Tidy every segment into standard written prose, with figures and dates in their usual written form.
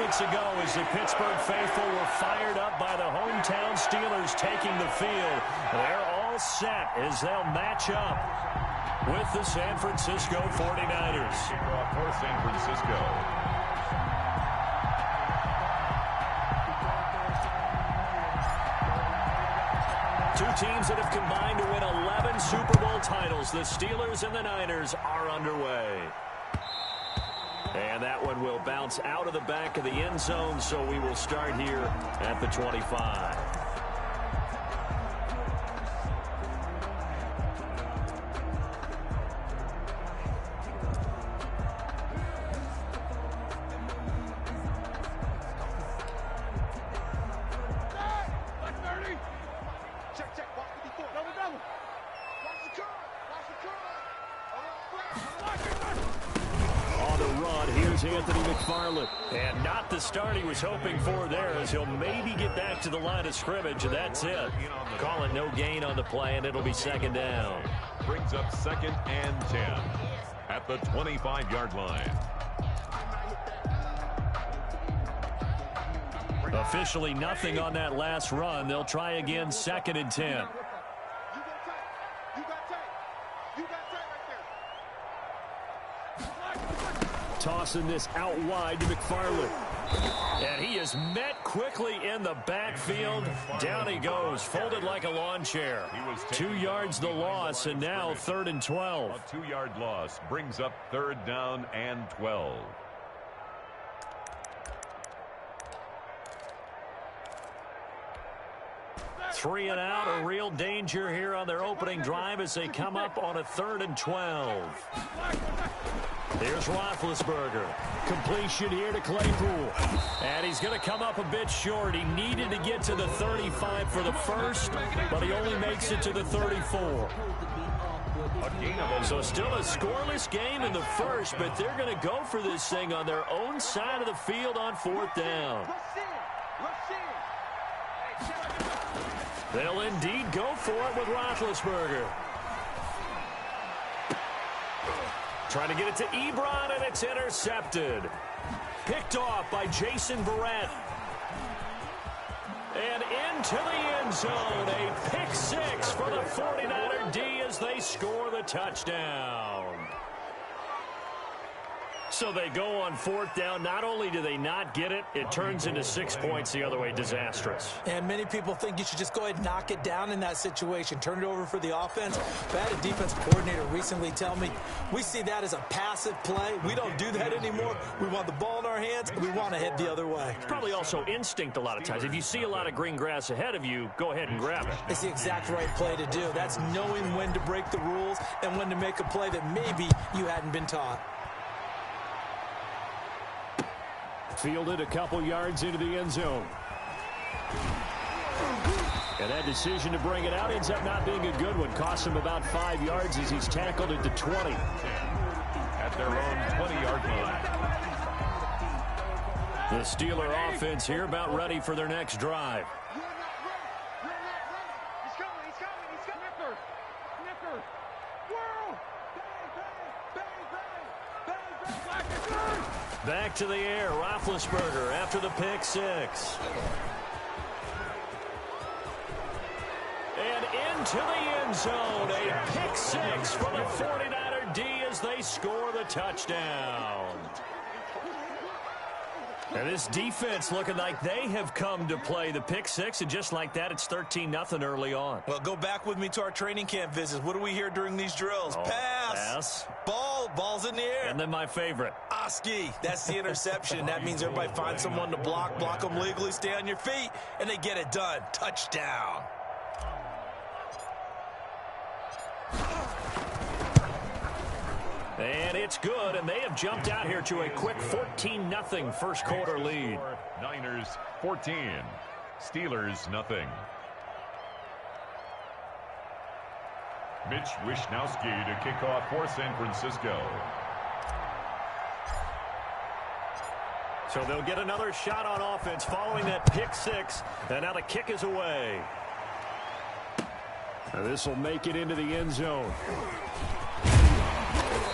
minutes ago as the Pittsburgh faithful were fired up by the hometown Steelers taking the field. They're all set as they'll match up with the San Francisco 49ers. Kickoff for San Francisco. Two teams that have combined to win 11 Super Bowl titles. The Steelers and the Niners are underway. And that one will bounce out of the back of the end zone, so we will start here at the 25. And not the start he was hoping for there, as he'll maybe get back to the line of scrimmage, and that's it. Calling no gain on the play, and it'll be second down. Brings up 2nd and 10 at the 25-yard line. Officially nothing on that last run. They'll try again, 2nd and 10. Tossing this out wide to McFarland. And he is met quickly in the backfield. Down he goes, folded like a lawn chair. 2 yards the loss, and now 3rd and 12. A 2-yard loss brings up 3rd down and 12. Three and out, a real danger here on their opening drive as they come up on a 3rd and 12. Here's Roethlisberger. Completion here to Claypool. And he's going to come up a bit short. He needed to get to the 35 for the first, but he only makes it to the 34. So still a scoreless game in the first, but they're going to go for this thing on their own side of the field on 4th down. They'll indeed go for it with Roethlisberger. Trying to get it to Ebron, and it's intercepted. Picked off by Jason Verrett. And into the end zone. A pick 6 for the 49er D as they score the touchdown. So they go on 4th down. Not only do they not get it, it turns into 6 points the other way. Disastrous. And many people think you should just go ahead and knock it down in that situation. Turn it over for the offense. But I had a defensive coordinator recently tell me, we see that as a passive play. We don't do that anymore. We want the ball in our hands, and we want to head the other way. It's probably also instinct a lot of times. If you see a lot of green grass ahead of you, go ahead and grab it. It's the exact right play to do. That's knowing when to break the rules and when to make a play that maybe you hadn't been taught. Fielded a couple yards into the end zone. And that decision to bring it out ends up not being a good one. Costs him about 5 yards as he's tackled at the 20. At their own 20-yard line. The Steeler offense here about ready for their next drive. Back to the air, Roethlisberger after the pick 6. And into the end zone, a pick 6 for the 49er D as they score the touchdown. And this defense looking like they have come to play the pick 6, and just like that, it's 13-0 early on. Well, go back with me to our training camp visits. What do we hear during these drills? Pass. Ball's in the air. And then my favorite. Oski. That's the interception. That means everybody finds someone to block them legally, stay on your feet, and they get it done. Touchdown. And it's good, and they have jumped out here to a quick 14-0 first quarter lead. Niners 14, Steelers nothing. Mitch Wishnowsky to kick off for San Francisco. So they'll get another shot on offense following that pick 6, and now the kick is away. This will make it into the end zone.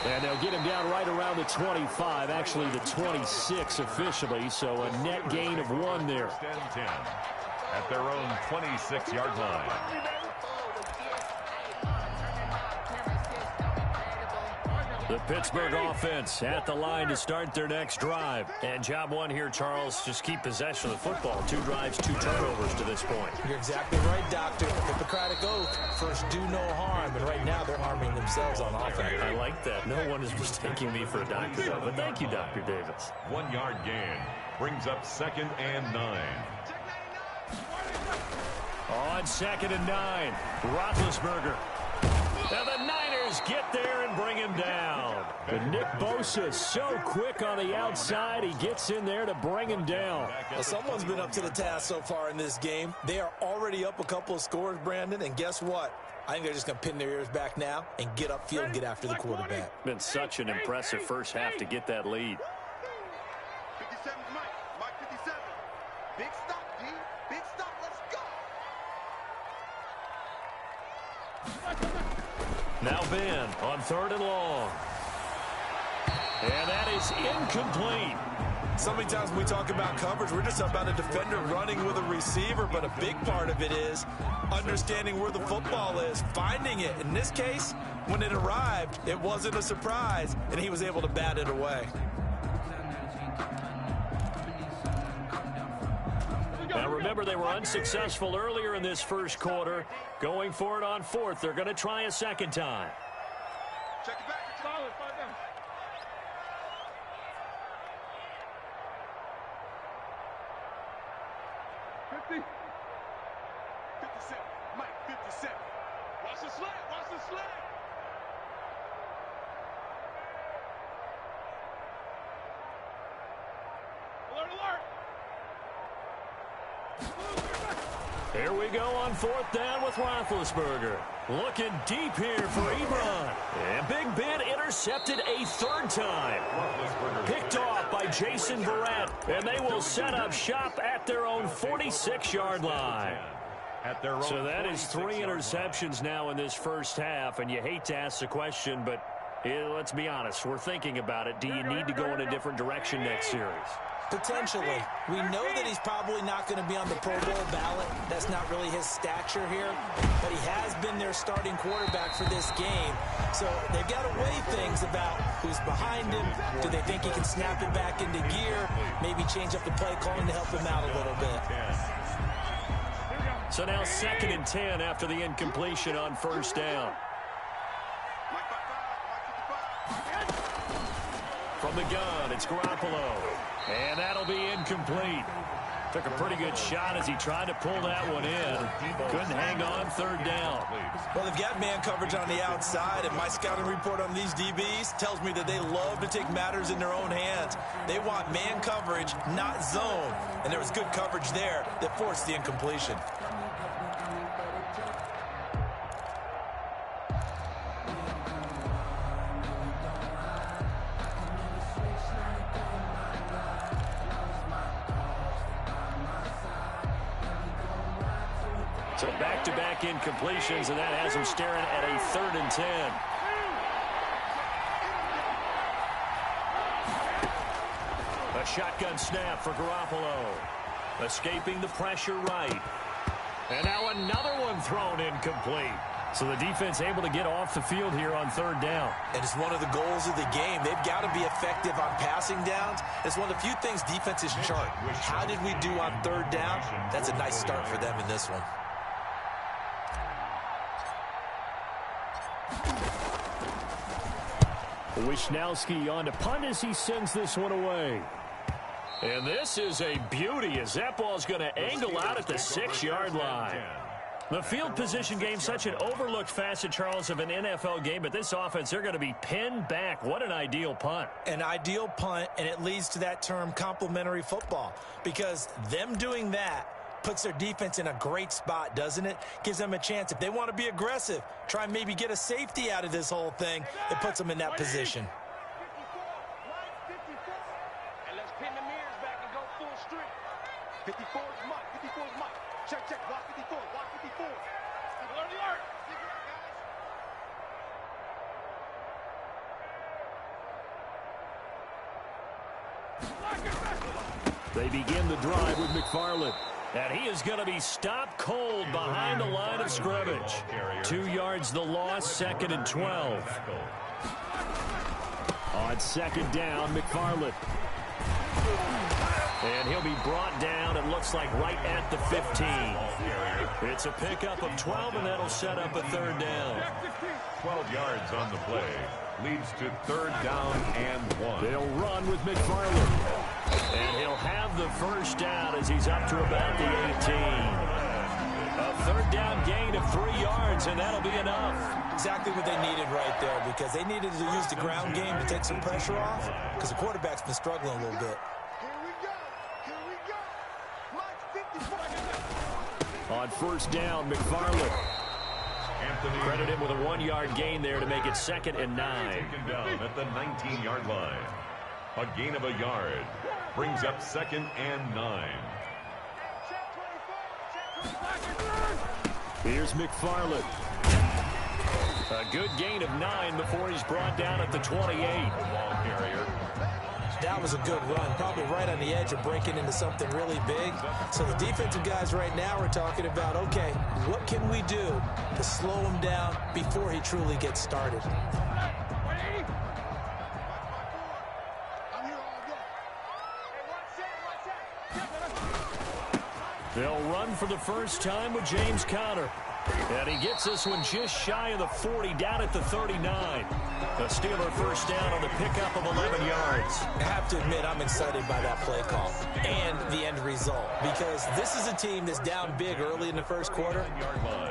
And they'll get him down right around the 25, actually the 26 officially, so a net gain of 1 there. First and 10 at their own 26-yard line. The Pittsburgh offense at the line to start their next drive. And job 1 here, Charles, just keep possession of the football. 2 drives, 2 turnovers to this point. You're exactly right, Doctor. Hippocratic oath. First, do no harm. And right now, they're harming themselves on offense. I like that. No one is mistaking me for a doctor, though. But thank you, Dr. Davis. 1-yard gain brings up 2nd and 9. On 2nd and 9, Roethlisberger. Now the Niners get there and bring him down. But Nick Bosa so quick on the outside, he gets in there to bring him down. Well, someone's been up to the task so far in this game. They are already up a couple of scores, Brandon, and guess what? I think they're just going to pin their ears back now and get upfield and get after the quarterback. Been such an impressive first half to get that lead. 57 Mike. Mike 57. Big stop, D. Big stop. Let's go. Now Ben on 3rd and long. And that is incomplete. So many times when we talk about coverage, we're just about a defender running with a receiver, but a big part of it is understanding where the football is, finding it. In this case, when it arrived, it wasn't a surprise, and he was able to bat it away. Now remember, they were unsuccessful earlier in this first quarter. Going for it on 4th. They're going to try a second time. Check it back. Solid. 5 down. 50. 57. Mike 57. Watch the slant. Watch the slant. Alert, alert. Here we go on 4th down with Roethlisberger. Looking deep here for Ebron. And Big Ben intercepted a 3rd time. Picked off by Jason Verrett. And they will set up shop at their own 46-yard line. So that is 3 interceptions now in this first half. And you hate to ask the question, but let's be honest. We're thinking about it. Do you need to go in a different direction next series? Potentially. We know that he's probably not going to be on the Pro Bowl ballot. That's not really his stature here. But he has been their starting quarterback for this game. So they've got to weigh things about who's behind him. Do they think he can snap it back into gear? Maybe change up the play calling to help him out a little bit. So now 2nd and 10 after the incompletion on 1st down. From the gun, it's Garoppolo. And that'll be incomplete. Took a pretty good shot as he tried to pull that one in. Couldn't hang on 3rd down. Well, they've got man coverage on the outside, and my scouting report on these DBs tells me that they love to take matters in their own hands. They want man coverage, not zone. And there was good coverage there that forced the incompletion. So back-to-back incompletions, and that has him staring at a 3rd and 10. A shotgun snap for Garoppolo. Escaping the pressure right. And now another one thrown incomplete. So the defense able to get off the field here on 3rd down. And it's one of the goals of the game. They've got to be effective on passing downs. It's one of the few things defenses chart. How did we do on 3rd down? That's a nice start for them in this one. Wishnowski on to punt as he sends this one away. And this is a beauty as that ball's going to angle out at the 6-yard line. The field position game, such an overlooked facet, Charles, of an NFL game, but this offense, they're going to be pinned back. What an ideal punt. An ideal punt, and it leads to that term complementary football, because them doing that puts their defense in a great spot, doesn't it? Gives them a chance. If they want to be aggressive, try and maybe get a safety out of this whole thing, it puts them in that position. And let's pin the mirrors back and go full street. 54 is Mike. 54 is Mike. Check, check. Watch 54. Watch 54. Alert, alert. They begin the drive with McFarland. And he is going to be stopped cold behind the line of scrimmage. 2 yards the loss, 2nd and 12. On 2nd down, McFarland. And he'll be brought down, it looks like, right at the 15. It's a pickup of 12, and that'll set up a 3rd down. 12 yards on the play. Leads to 3rd down and 1. They'll run with McFarland. And he'll have the 1st down as he's up to about the 18. A 3rd down gain of 3 yards, and that'll be enough. Exactly what they needed right there, because they needed to use the ground game to take some pressure off, because the quarterback's been struggling a little bit. On 1st down, McFarland. Credit him with a 1-yard gain there to make it 2nd and 9. Taken down at the 19-yard line. A gain of a yard. Brings up 2nd and 9. Here's McFarland. A good gain of 9 before he's brought down at the 28. Ball carrier. That was a good run, probably right on the edge of breaking into something really big. So the defensive guys right now are talking about, okay, what can we do to slow him down before he truly gets started? They'll run for the first time with James Conner. And he gets this one just shy of the 40, down at the 39. A Steeler 1st down on the pickup of 11 yards. I have to admit, I'm excited by that play call and the end result, because this is a team that's down big early in the 1st quarter,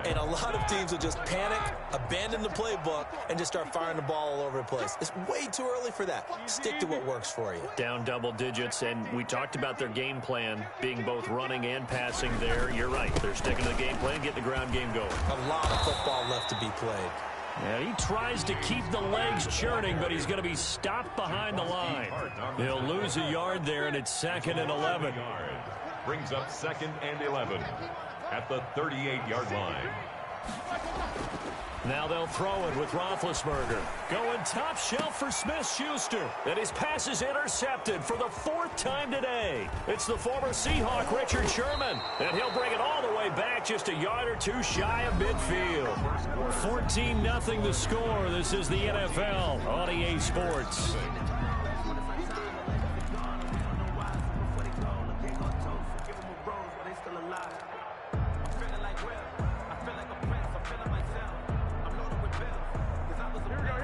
and a lot of teams will just panic, abandon the playbook, and just start firing the ball all over the place. It's way too early for that. Stick to what works for you. Down double digits, and we talked about their game plan being both running and passing there. You're right. They're sticking to the game plan, getting the ground game going. A lot of football left to be played. And he tries to keep the legs churning, but he's going to be stopped behind the line. He'll lose a yard there, and it's 2nd and 11. Brings up 2nd and 11 at the 38-yard line. Now they'll throw it with Roethlisberger. Going top shelf for Smith-Schuster. And his pass is intercepted for the 4th time today. It's the former Seahawk, Richard Sherman. And he'll bring it all the way back just a yard or two shy of midfield. 14-0 the score. This is the NFL on EA Sports.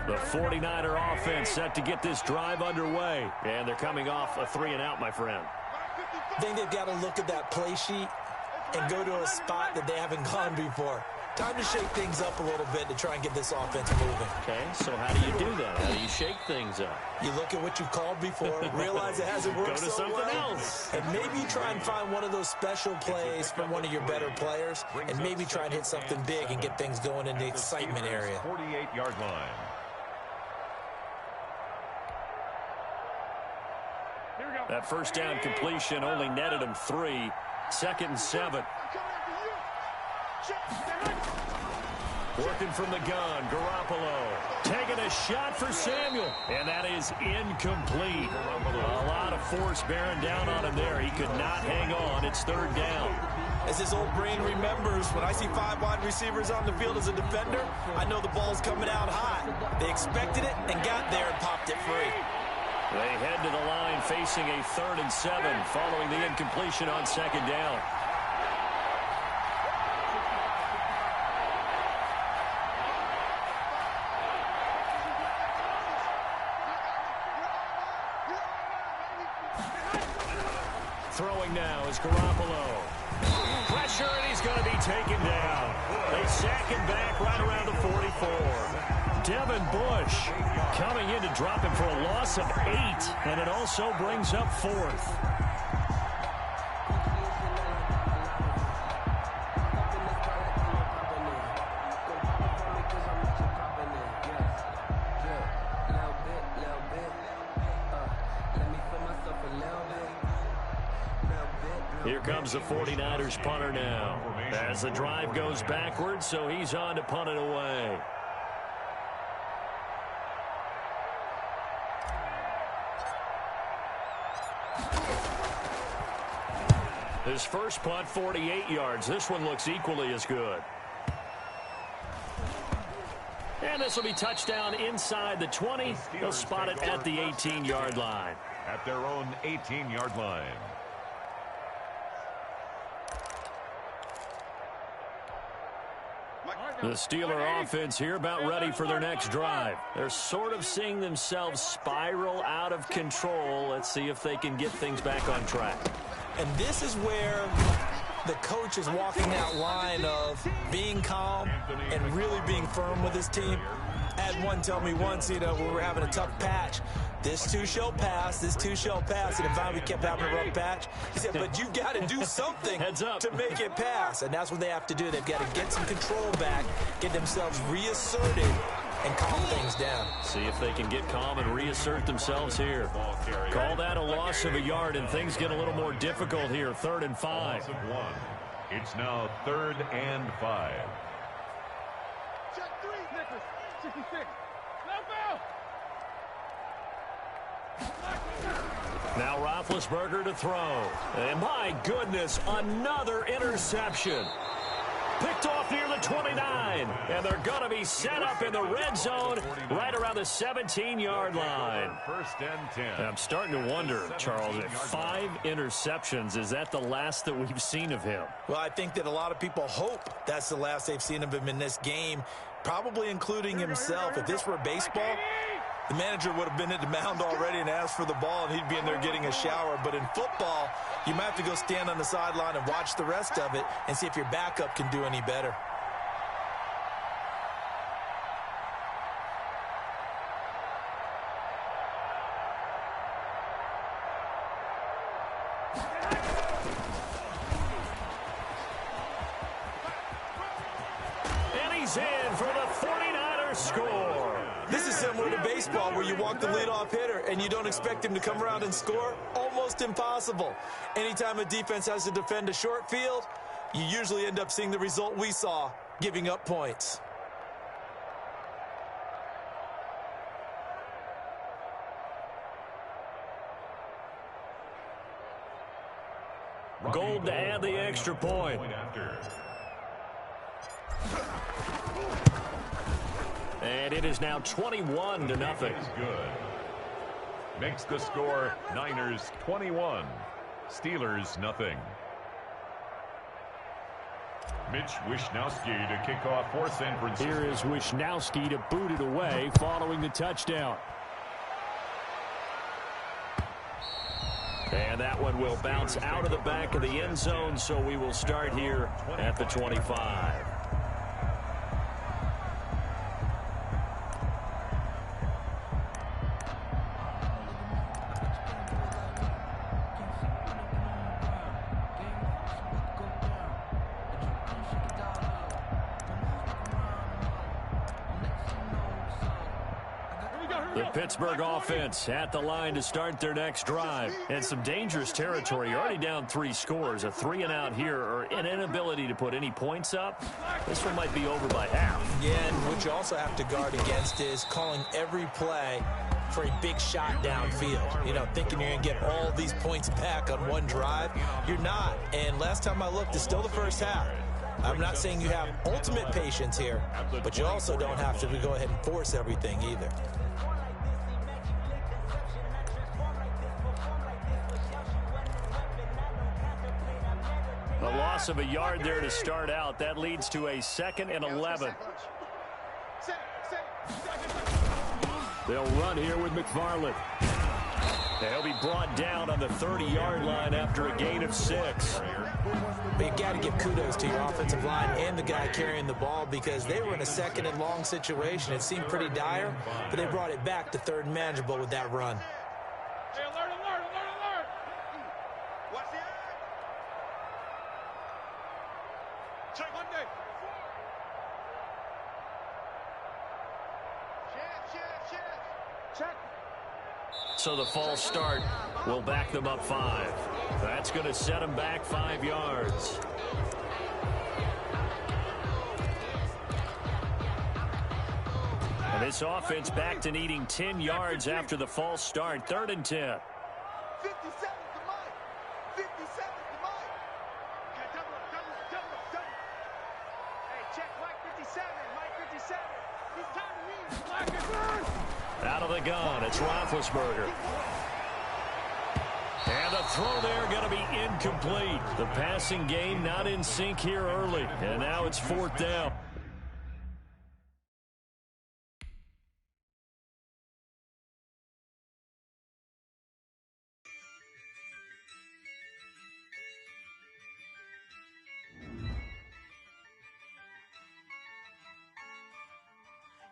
The 49er offense set to get this drive underway. And they're coming off a 3-and-out, my friend. I think they've got to look at that play sheet and go to a spot that they haven't gone before. Time to shake things up a little bit to try and get this offense moving. Okay, so how do you do that? How do you shake things up? You look at what you called before, realize it hasn't worked Go to so something well, else. and maybe you try and find one of those special plays from one of your better players, and maybe try and hit something big and get things going in the excitement area. 48-yard line. That 1st down completion only netted him 3. 2nd and 7. Working from the gun, Garoppolo. Taking a shot for Samuel. And that is incomplete. A lot of force bearing down on him there. He could not hang on. It's 3rd down. As his old brain remembers, when I see 5 wide receivers on the field as a defender, I know the ball's coming out high. They expected it and got there and popped it free. They head to the line facing a 3rd and 7 following the incompletion on 2nd down. Throwing now is Garoppolo. Pressure, and he's going to be taken down. They sack him back right around the 44. Devin Bush coming in to drop him for a loss of 8, and it also brings up 4th. Here comes the 49ers punter now as the drive goes backwards, so he's on to punt it away. His first punt, 48 yards. This one looks equally as good. And this will be touchdown inside the 20. They'll spot it at the 18-yard line. At their own 18-yard line. The Steeler offense here about ready for their next drive. They're sort of seeing themselves spiral out of control. Let's see if they can get things back on track. And this is where the coach is walking that line of being calm and really being firm with his team. I had one tell me once, we were having a tough patch. This too shall pass, this too shall pass. And finally we kept having a rough patch. He said, but you've got to do something to make it pass. And that's what they have to do. They've got to get some control back, get themselves reasserted, and calm things down. See if they can get calm and reassert themselves here. Call that a loss of a yard, and things get a little more difficult here. 3rd and 5. It's now 3rd and 5. Check 3, Nicholas. 66. Left out. Now Roethlisberger to throw. And my goodness, another interception. Picked off near the 29. And they're going to be set up in the red zone right around the 17-yard line. 1st and 10. And I'm starting to wonder, Charles, if 5 interceptions, is that the last that we've seen of him? Well, I think that a lot of people hope that's the last they've seen of him in this game, probably including himself. If this were baseball, the manager would have been at the mound already and asked for the ball, and he'd be in there getting a shower. But in football, you might have to go stand on the sideline and watch the rest of it and see if your backup can do any better. And he's in for the 49ers score. This is similar to baseball where you walk the leadoff hitter and you don't expect him to come around and score. Almost impossible. Anytime a defense has to defend a short field, you usually end up seeing the result we saw, giving up points. Gold to add the extra point. And it is now 21-0. Good. Makes the score Niners 21, Steelers nothing. Mitch Wishnowsky to kick off for San Francisco. Here is Wishnowsky to boot it away following the touchdown. And that one will bounce out of the back of the end zone, so we will start here at the 25. The Pittsburgh offense at the line to start their next drive. And some dangerous territory. You're already down 3 scores. A 3-and-out here, or an inability to put any points up. This one might be over by half. Yeah, and what you also have to guard against is calling every play for a big shot downfield. Thinking you're going to get all these points back on one drive. You're not. And last time I looked, it's still the first half. I'm not saying you have ultimate patience here, but you also don't have to go ahead and force everything either. A loss of a yard there to start out. That leads to a 2nd and 11. They'll run here with McFarland. They'll be brought down on the 30-yard line after a gain of 6. But you got to give kudos to your offensive line and the guy carrying the ball, because they were in a 2nd and long situation. It seemed pretty dire, but they brought it back to 3rd and manageable with that run. Hey, alert, alert, alert, alert. Watch the eye. Check Monday. Check. So the false start will back them up 5. That's going to set them back 5 yards. And this offense back to needing 10 yards after the false start. 3rd and 10. 57 to Mike. 57 to Mike. Mike 57. He's timing in. Out of the gun, it's Roethlisberger. And the throw there going to be incomplete. The passing game not in sync here early. And now it's 4th down.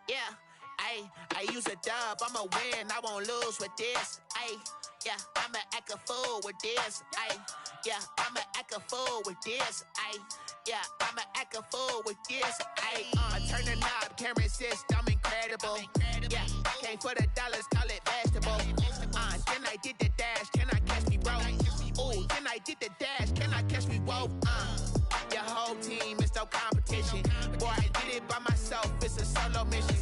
Yeah, I use a dub, I'ma win, I won't lose with this. Yeah, I'ma act a fool with this. Yeah, I'ma act a fool with this. Yeah, I'ma act a fool with this. I turn the knob, camera assist, I'm incredible. Yeah, came for the dollars, call it vegetable. Then I did the dash, can I catch me, bro? Ooh, then I did the dash, can I catch me, whoa? Your whole team is no competition. Boy, I did it by myself, it's a solo mission.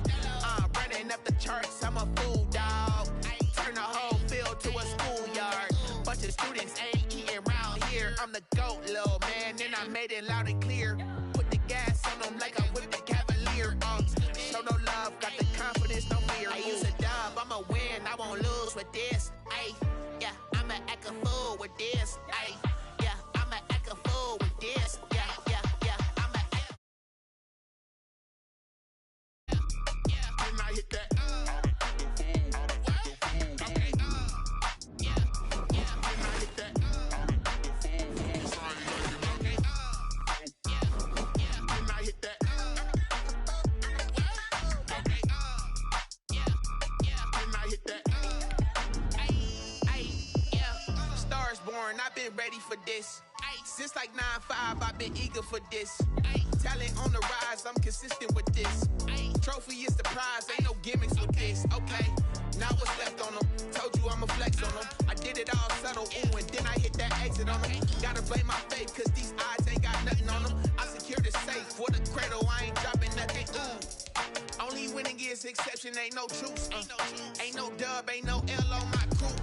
Running up the charts, I'm a fool, dog. Turn the whole field to a schoolyard. Bunch of students ain't eating round here. I'm the GOAT, little man, and I made it loud and clear. Put the gas on them like I whipped the Cavalier. Show no love, got the confidence, no fear. I use a dub, I'ma win, I won't lose with this. Yeah, I'ma act a fool with this. Yeah, I'ma act a fool with this. Yeah, I'ma act. When I hit that. I've been ready for this. Since like 9-5, I've been eager for this. Talent on the rise, I'm consistent with this. Trophy is the prize, ain't no gimmicks with this. Okay, now what's left on them? Told you I'ma flex on them. I did it all subtle, ooh, and then I hit that exit on them. Gotta blame my faith, cause these odds ain't got nothing on them. I secure the safe for the cradle, I ain't dropping nothing, ooh. Only winning is exception, ain't no truce. Ain't no dub, ain't no L on my crew.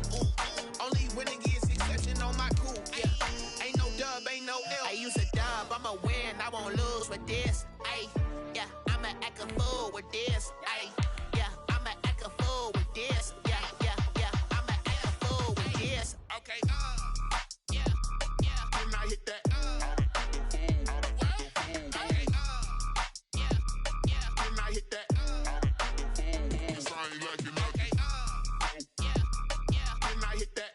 Only winning is exception on my crew. Yeah, ain't no dub, ain't no L. I use a dub, I'ma win, I won't lose with this. Yeah, I'ma act a fool with this. Yeah, I'ma act a fool with this. Yeah, I'ma act a fool with this. Okay. Yeah. When I hit that. When I hit that. When I hit that.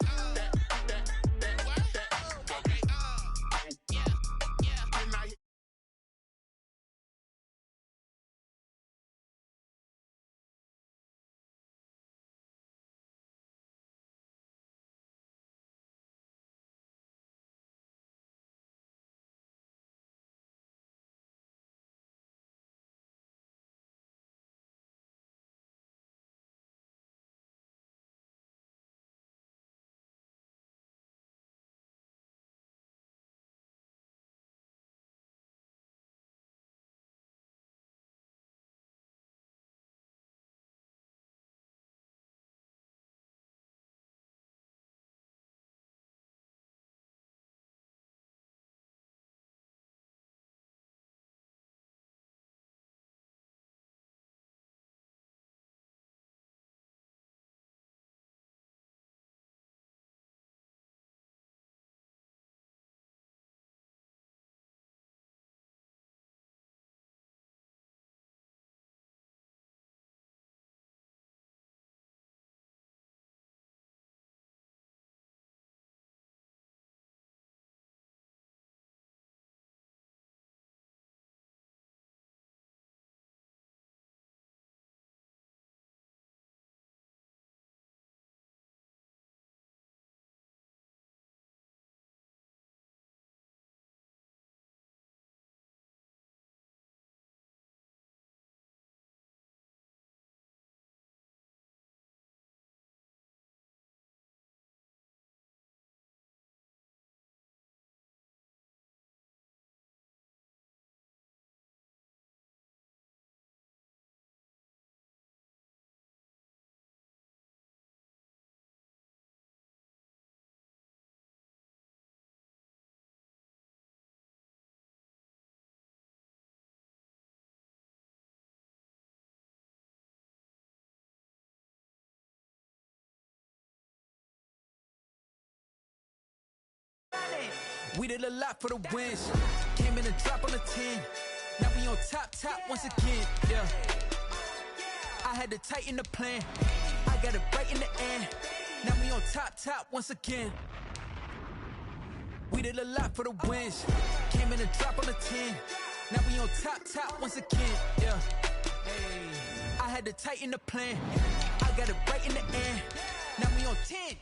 We did a lot for the wins. Came in and dropped on the 10. Now we on top once again, yeah. I had to tighten the plan. I got it right in the end. Now we on top once again. We did a lot for the wins. Came in and dropped on the 10. Now we on top once again, yeah. Hey, I had to tighten the plan. I got it right in the end. Now we on 10.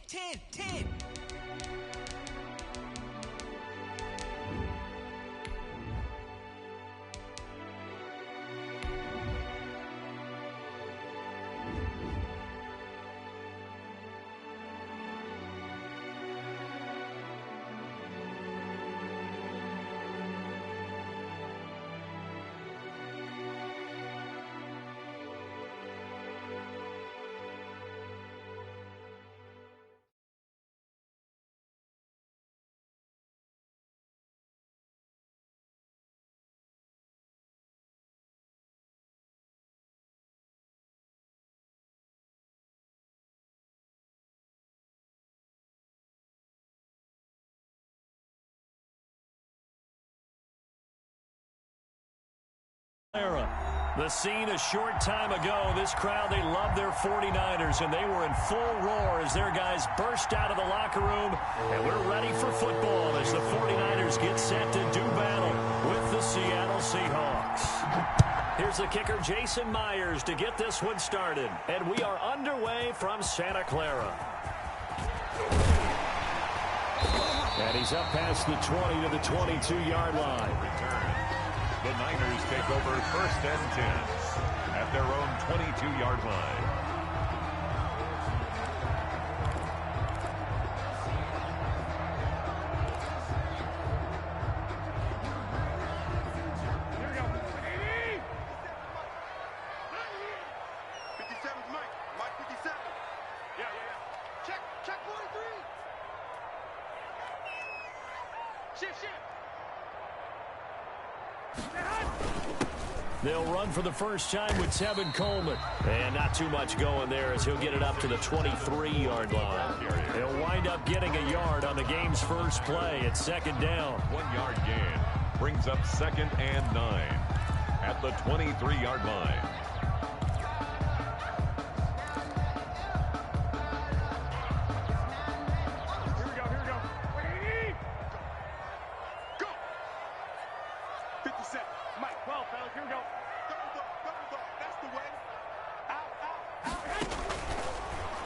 The scene a short time ago. This crowd, they love their 49ers, and they were in full roar as their guys burst out of the locker room. And we're ready for football as the 49ers get set to do battle with the Seattle Seahawks. Here's the kicker, Jason Myers, to get this one started. And we are underway from Santa Clara. And he's up past the 20 to the 22-yard line. Return. The Niners take over 1st and 10 at their own 22-yard line. Here we go. 57's Mike. Mike 57. Yeah. Check 43. Shift. They'll run for the first time with Tevin Coleman. And not too much going there as he'll get it up to the 23-yard line. He'll wind up getting a yard on the game's first play at 2nd down. 1-yard gain brings up 2nd and 9 at the 23-yard line. Here we go. 180. Go. 57. Mike. 12, fellas. Here we go. Double dog. That's the way. Out.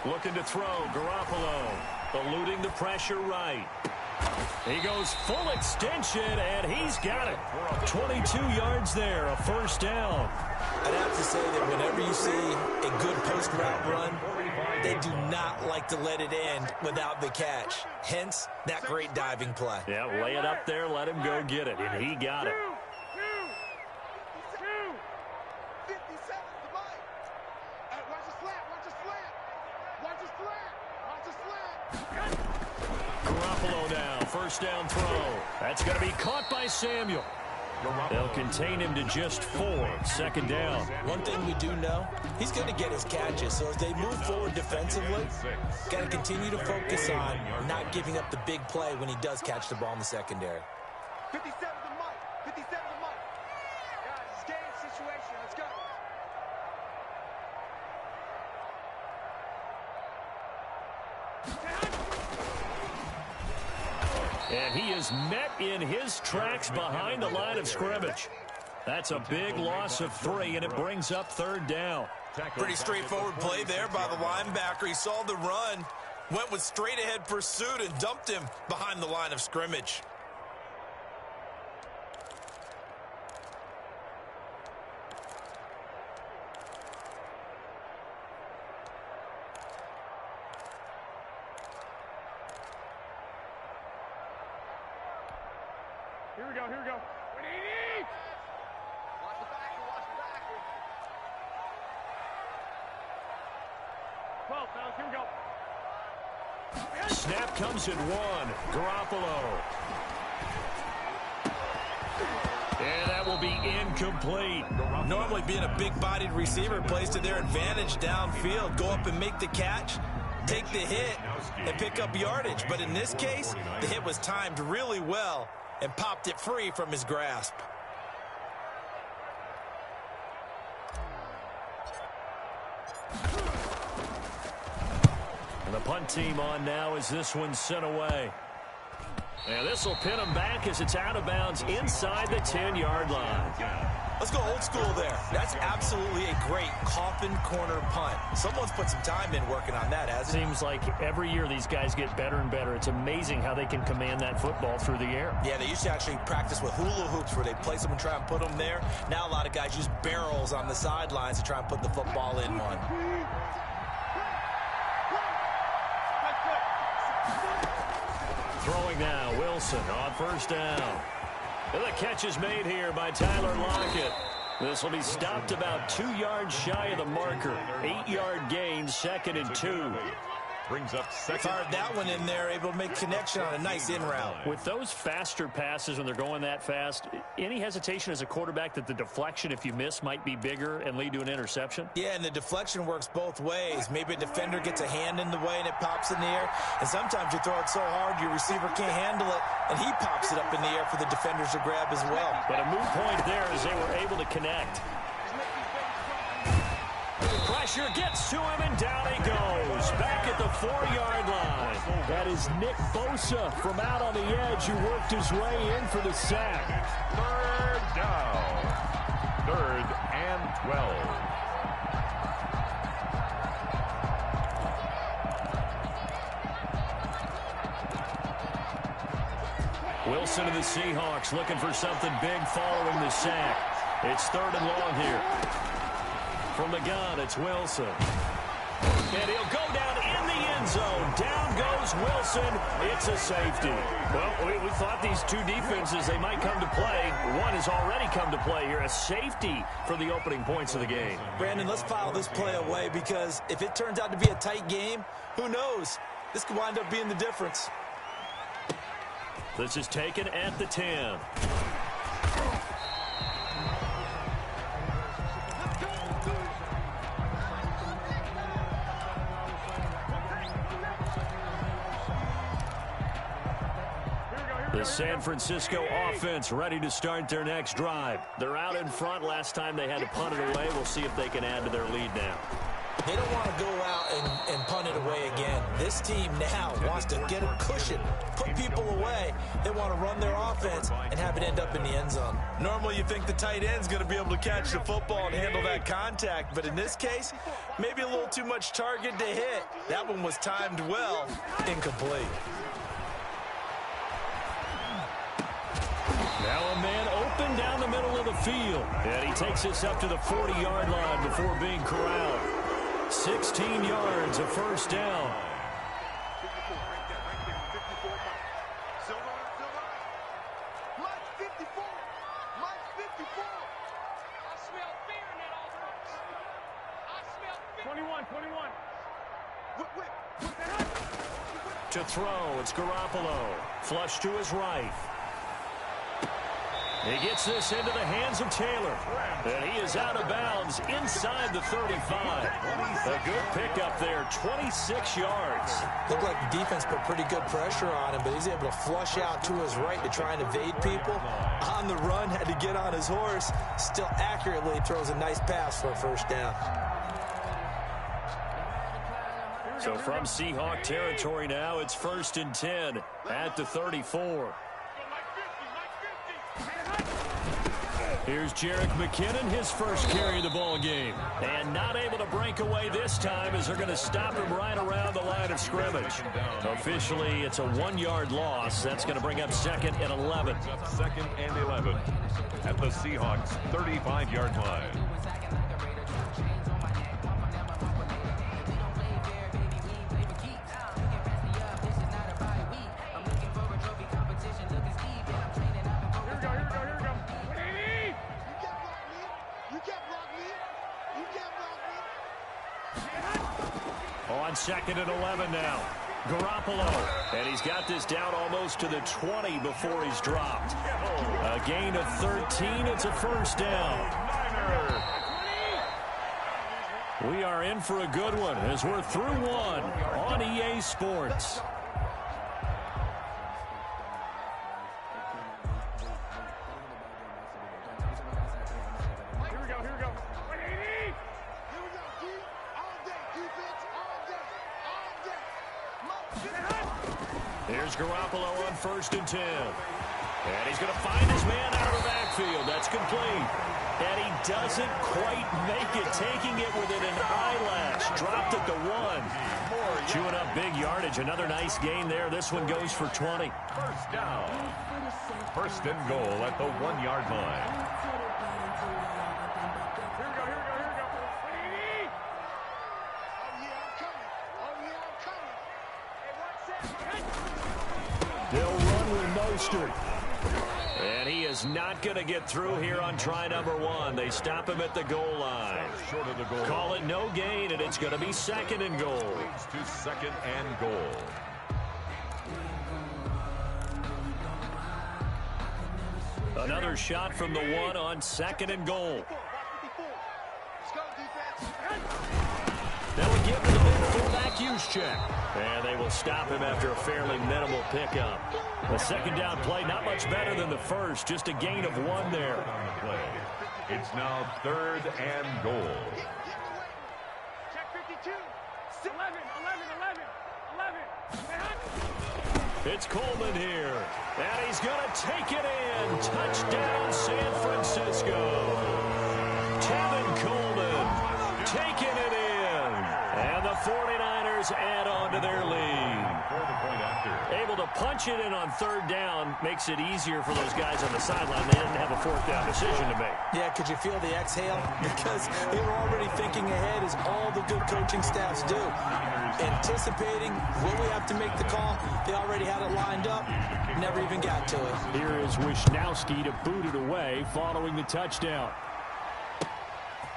Looking to throw, Garoppolo. Eluding the pressure right. He goes full extension, and he's got it. 22 yards there, a first down. I'd have to say that whenever you see a good post route run, they do not like to let it end without the catch. Hence, that great diving play. Yeah, lay it up there, let him go get it, and he got it. 57's the Mike. Hey, watch the slant. Garoppolo now, first down throw. That's going to be caught by Samuel. They'll contain him to just 4, 2nd down. One thing we do know, he's going to get his catches. So as they move forward defensively, got to continue to focus on not giving up the big play when he does catch the ball in the secondary. 57's the Mike. 57's the Mike. Guys, it's game situation. Let's go. And he is met in his tracks behind the line of scrimmage. That's a big loss of 3, and it brings up 3rd down. Pretty straightforward play there by the linebacker. He saw the run, went with straight-ahead pursuit, and dumped him behind the line of scrimmage. Here we go. 180. Watch the backer. 12, fellas. Here we go. Snap comes at 1. Garoppolo. And that will be incomplete. Normally being a big-bodied receiver plays to their advantage downfield. Go up and make the catch, take the hit, and pick up yardage. But in this case, the hit was timed really well and popped it free from his grasp. And the punt team on now as this one's sent away. And this will pin him back as it's out of bounds inside the 10-yard line. Let's go old school there. That's absolutely a great coffin corner punt. Someone's put some time in working on that, hasn't it? Seems like every year these guys get better and better. It's amazing how they can command that football through the air. Yeah, they used to actually practice with hula hoops where they place them and try and put them there. Now a lot of guys use barrels on the sidelines to try and put the football in one. Throwing now, Wilson on first down. And the catch is made here by Tyler Lockett. This will be stopped about 2 yards shy of the marker. 8-yard gain, 2nd and 2. Brings up second. Fired that one in there, able to make connection on a nice in route. With those faster passes when they're going that fast, any hesitation as a quarterback that the deflection, if you miss, might be bigger and lead to an interception? Yeah, and the deflection works both ways. Maybe a defender gets a hand in the way and it pops in the air. And sometimes you throw it so hard your receiver can't handle it, and he pops it up in the air for the defenders to grab as well. But a moot point there as they were able to connect. Pressure gets to him, and down he goes. Back at the 4-yard line. That is Nick Bosa from out on the edge who worked his way in for the sack. Third down. 3rd and 12. Wilson of the Seahawks looking for something big following the sack. It's 3rd and long here. From the gun, it's Wilson. And he'll go down in the end zone. Down goes Wilson. It's a safety. Well, we thought these two defenses, they might come to play. One has already come to play here. A safety for the opening points of the game. Brandon, let's file this play away because if it turns out to be a tight game, who knows? This could wind up being the difference. This is taken at the 10. The San Francisco offense ready to start their next drive. They're out in front. Last time they had to punt it away. We'll see if they can add to their lead now. They don't want to go out and punt it away again. This team now wants to get a cushion, put people away. They want to run their offense and have it end up in the end zone. Normally you think the tight end's going to be able to catch the football and handle that contact, but in this case, maybe a little too much target to hit. That one was timed well, incomplete. Now a man open down the middle of the field. And he takes us up to the 40-yard line before being corralled. 16 yards, a first down. To throw, it's Garoppolo. Flush to his right. He gets this into the hands of Taylor. And he is out of bounds inside the 35. A good pickup there, 26 yards. Looked like the defense put pretty good pressure on him, but he's able to flush out to his right to try and evade people. On the run, had to get on his horse. Still accurately throws a nice pass for a first down. So from Seahawk territory now, it's 1st and 10 at the 34. Here's Jerick McKinnon, his first carry of the ball game. And not able to break away this time as they're going to stop him right around the line of scrimmage. Officially, it's a 1-yard loss. That's going to bring up 2nd and 11. 2nd and 11 at the Seahawks 35-yard line. On 2nd and 11 now. Garoppolo. And he's got this down almost to the 20 before he's dropped. A gain of 13. It's a first down. We are in for a good one as we're through one on EA Sports. Here's Garoppolo on 1st and 10. And he's going to find his man out of the backfield. That's complete. And he doesn't quite make it, taking it within an eyelash. Dropped at the 1. Chewing up big yardage. Another nice gain there. This one goes for 20. First down. 1st and goal at the 1-yard line. They'll run with Mostert. And he is not going to get through here on try number 1. They stop him at the goal line. Short of the goal. Call it no gain, and it's going to be 2nd and goal. Leads to 2nd and goal. Another shot from the 1 on 2nd and goal. That would give him the big fullback use check. And they will stop him after a fairly minimal pickup. The 2nd down play, not much better than the first. Just a gain of 1 there. On the play. It's now 3rd and goal. Check 52. 11. It's Coleman here. And he's going to take it in. Touchdown, San Francisco. Tevin Coleman taking it in. And the 49ers add on to their lead. Able to punch it in on 3rd down makes it easier for those guys on the sideline. They didn't have a 4th down decision to make. Yeah, could you feel the exhale? Because they were already thinking ahead, as all the good coaching staffs do. Anticipating, will we have to make the call? They already had it lined up, never even got to it. Here is Wisnowski to boot it away following the touchdown.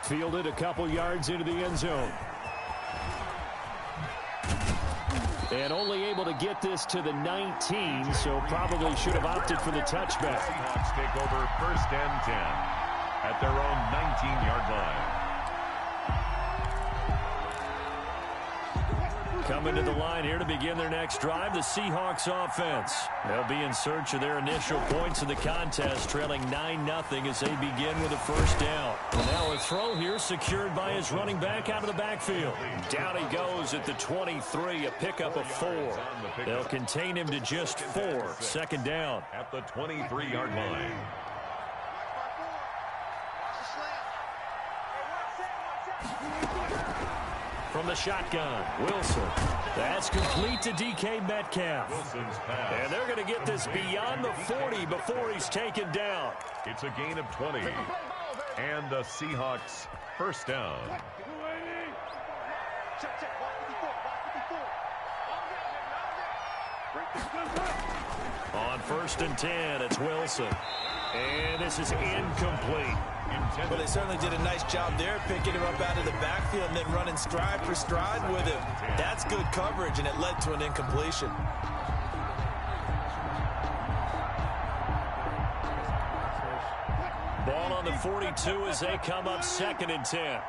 Fielded a couple yards into the end zone. And only able to get this to the 19, so probably should have opted for the touchback. Seahawks take over 1st and 10 at their own 19-yard line. Coming to the line here to begin their next drive, the Seahawks offense. They'll be in search of their initial points in the contest, trailing 9-0 as they begin with a 1st down. And now a throw here secured by his running back out of the backfield. Down he goes at the 23, a pickup of 4. They'll contain him to just 4. 2nd down. At the 23-yard line. From the shotgun, Wilson. That's complete to DK Metcalf. Wilson's pass. And they're going to get this beyond the 40 before he's taken down. It's a gain of 20. And the Seahawks 1st down. On 1st and 10, it's Wilson. And this is incomplete. Well, they certainly did a nice job there, picking him up out of the backfield and then running stride for stride with him. That's good coverage, and it led to an incompletion. Ball on the 42 as they come up 2nd and 10.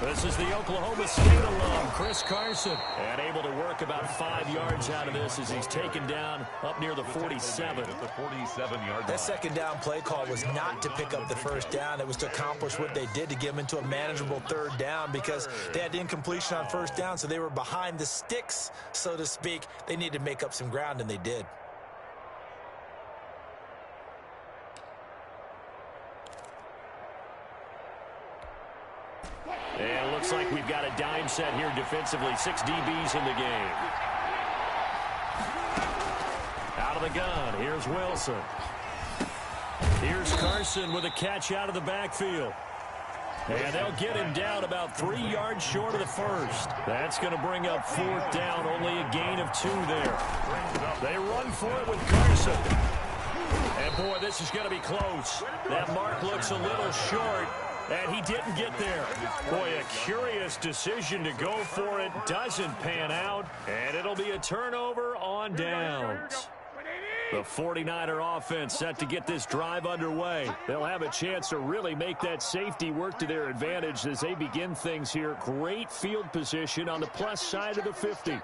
This is the Oklahoma State alum, Chris Carson. And able to work about 5 yards out of this as he's taken down up near the 47. At the 47-yard line. That 2nd down play call was not to pick up the 1st down. It was to accomplish what they did, to get them into a manageable 3rd down, because they had incompletion on 1st down, so they were behind the sticks, so to speak. They needed to make up some ground, and they did. And it looks like we've got a dime set here defensively. 6 DBs in the game. Out of the gun. Here's Wilson. Here's Carson with a catch out of the backfield. And they'll get him down about 3 yards short of the 1st. That's going to bring up 4th down. Only a gain of 2 there. They run for it with Carson. And, boy, this is going to be close. That mark looks a little short. And he didn't get there. Boy, a curious decision to go for it. Doesn't pan out. And it'll be a turnover on downs. The 49er offense set to get this drive underway. They'll have a chance to really make that safety work to their advantage as they begin things here. Great field position on the plus side of the 50.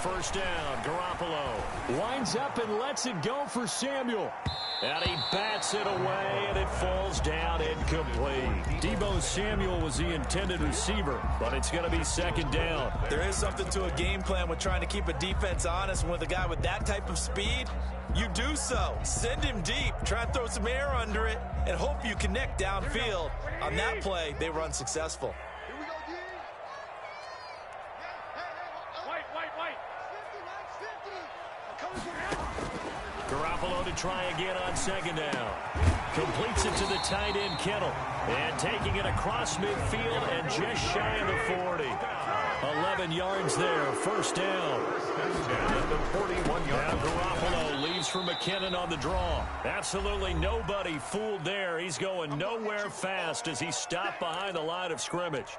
First down, Garoppolo winds up and lets it go for Samuel. And he bats it away, and it falls down incomplete. Deebo Samuel was the intended receiver, but it's going to be second down. There is something to a game plan with trying to keep a defense honest. With a guy with that type of speed, you do so. Send him deep, try and throw some air under it, and hope you connect downfield. On that play, they were unsuccessful. Garoppolo to try again on second down. Completes it to the tight end, Kittle. And taking it across midfield and just shy of the 40. 11 yards there, first down. At the 41-yard Now Garoppolo leaves for McKinnon on the draw. Absolutely nobody fooled there. He's going nowhere fast as he stopped behind the line of scrimmage.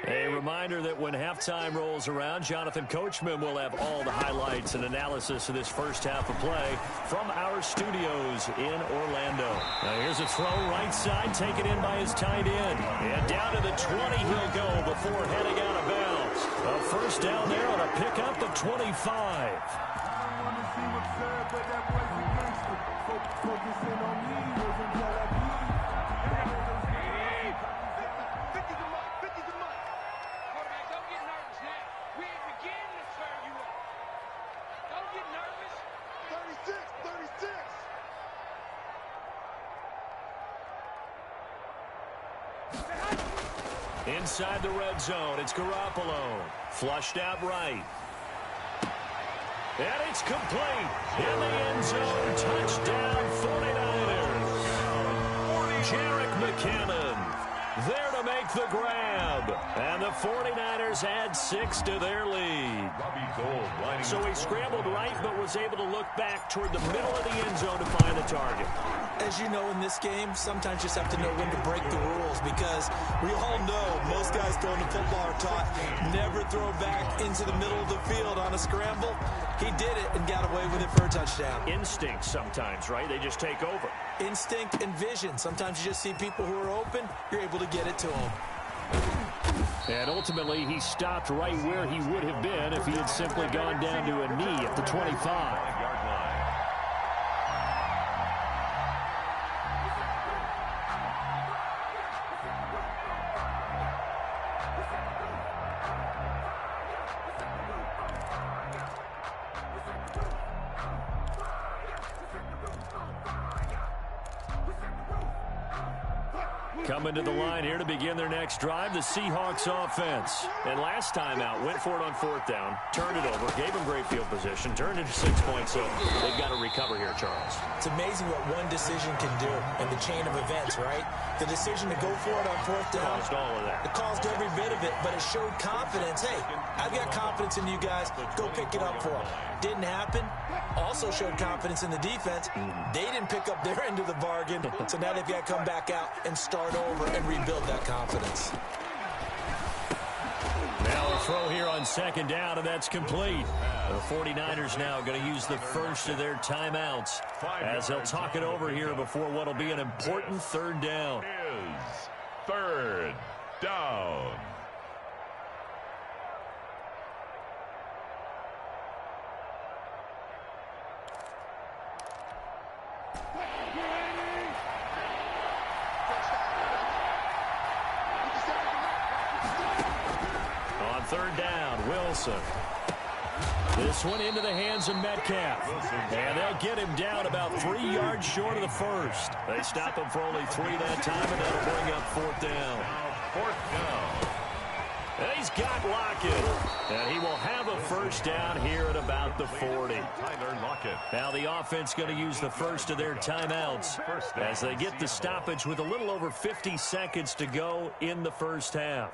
A reminder that when halftime rolls around, Jonathan Coachman will have all the highlights and analysis of this first half of play from our studios in Orlando. Now here's a throw right side, taken in by his tight end. And down to the 20 he'll go before heading out of bounds. A first down there on a pickup of 25. Inside the red zone, it's Garoppolo. Flushed out right. And it's complete. In the end zone, touchdown 49ers. Jerick McKinnon there to make the grab. And the 49ers add 6 to their lead. So he scrambled right, but was able to look back toward the middle of the end zone to find the target. As you know, in this game, sometimes you just have to know when to break the rules, because we all know most guys going to football are taught never throw back into the middle of the field on a scramble. He did it and got away with it for a touchdown. Instinct sometimes, right? They just take over. Instinct and vision. Sometimes you just see people who are open, you're able to get it to them. And ultimately, he stopped right where he would have been if he had simply gone down to a knee at the 25. Coming to the line here to begin their next drive, the Seahawks offense. And last time out, went for it on fourth down, turned it over, gave them great field position, turned into 6 points, so they've got to recover here, Charles. It's amazing what one decision can do in the chain of events, right? The decision to go for it on fourth down. Caused all of that. It caused every bit of it, but it showed confidence. Hey, I've got confidence in you guys. Go pick it up for them. Didn't happen. Also showed confidence in the defense. They didn't pick up their end of the bargain, so now they've got to come back out and start over and rebuild that confidence. Now a throw here on second down, and that's complete. The 49ers now going to use the first of their timeouts as they'll talk it over here before what will be an important third down. Is third down. On third down, Wilson. This one into the hands of Metcalf. And they'll get him down about 3 yards short of the first. They stop him for only 3 that time, and that'll bring up fourth down. Fourth down. And he's got Lockett. And he will have a first down here at about the 40. Tyler Lockett. Now the offense going to use the first of their timeouts as they get the stoppage with a little over 50 seconds to go in the first half.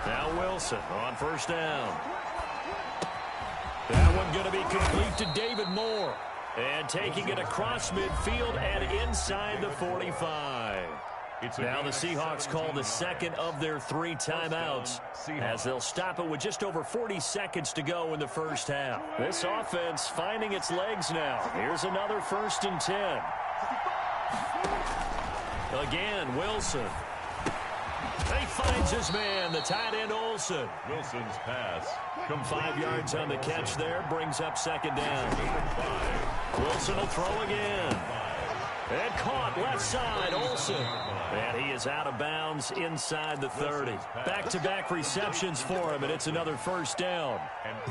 Now Wilson on first down. That one going to be complete to David Moore. And taking it across midfield and inside the 45. Now the Seahawks call the second of their 3 timeouts as they'll stop it with just over 40 seconds to go in the first half. This offense finding its legs now. Here's another 1st and 10. Again, Wilson. He finds his man, the tight end Olsen. Wilson's pass. 5 yards on the catch there, brings up 2nd down. Wilson will throw again. And caught left side, Olsen. And he is out of bounds inside the 30. Back-to-back receptions for him, and it's another 1st down.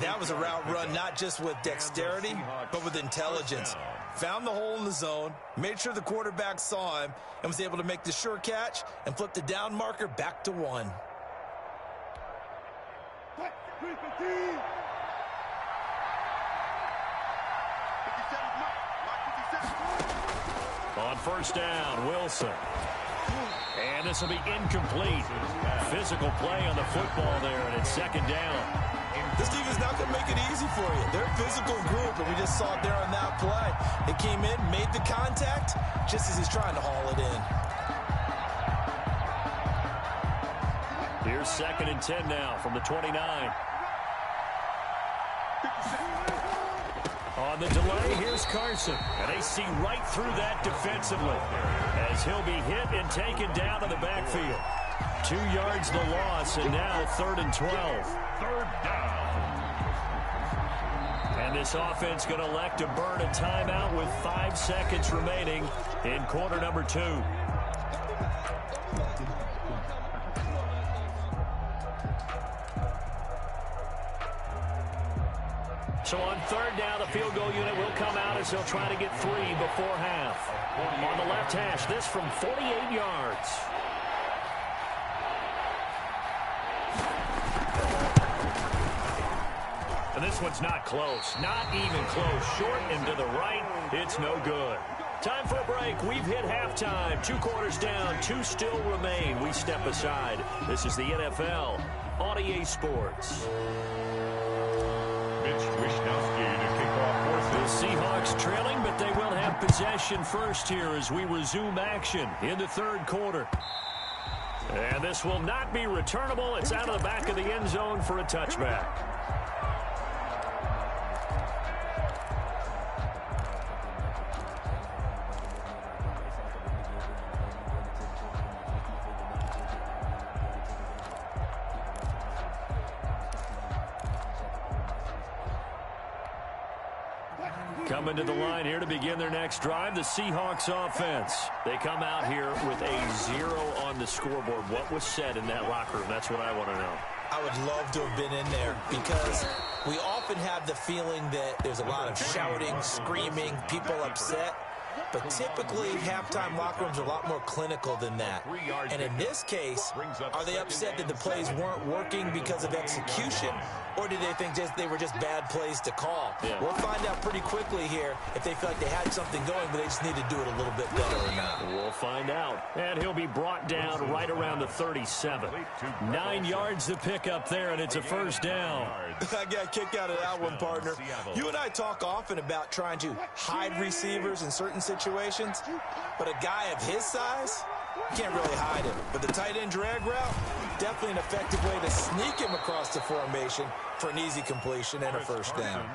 That was a route run not just with dexterity, but with intelligence. Found the hole in the zone, made sure the quarterback saw him, and was able to make the sure catch and flip the down marker back to 1. On 1st down, Wilson. And this will be incomplete. Physical play on the football there, and it's 2nd down. This defense is not going to make it easy for you. They're a physical group, and we just saw it there on that play. They came in, made the contact, just as he's trying to haul it in. Here's 2nd and 10 now from the 29. On the delay, here's Carson. And they see right through that defensively as he'll be hit and taken down to the backfield. 2 yards the loss, and now 3rd and 12. 3rd down. And this offense going to elect to burn a timeout with 5 seconds remaining in quarter number 2. So on 3rd down, the field goal unit will come out as they'll try to get 3 before half. On the left hash, this from 48 yards. And this one's not close. Not even close. Short and to the right. It's no good. Time for a break. We've hit halftime. 2 quarters down. 2 still remain. We step aside. This is the NFL on EA Sports. Mitch Wishnowsky to kick off The Seahawks trailing, but they will have possession first here as we resume action in the 3rd quarter. And this will not be returnable. It's out of the back of the end zone for a touchback. Coming to the line here to begin their next drive, the Seahawks offense. They come out here with a 0 on the scoreboard. What was said in that locker room? That's what I want to know. I would love to have been in there because we often have the feeling that there's a lot of shouting, screaming, people upset. But typically, halftime locker rooms are a lot more clinical than that. And in this case, are they upset that the plays weren't working because of execution, or do they think they were just bad plays to call? Yeah. We'll find out pretty quickly here if they feel like they had something going, but they just need to do it a little bit better or not. We'll find out. And he'll be brought down right around the 37. 9 yards to pick up there, and it's a 1st down. I got a kick out of that one, partner. You and I talk often about trying to hide receivers in certain situations, but a guy of his size, you can't really hide him. But the tight end drag route, definitely an effective way to sneak him across the formation for an easy completion and a 1st down.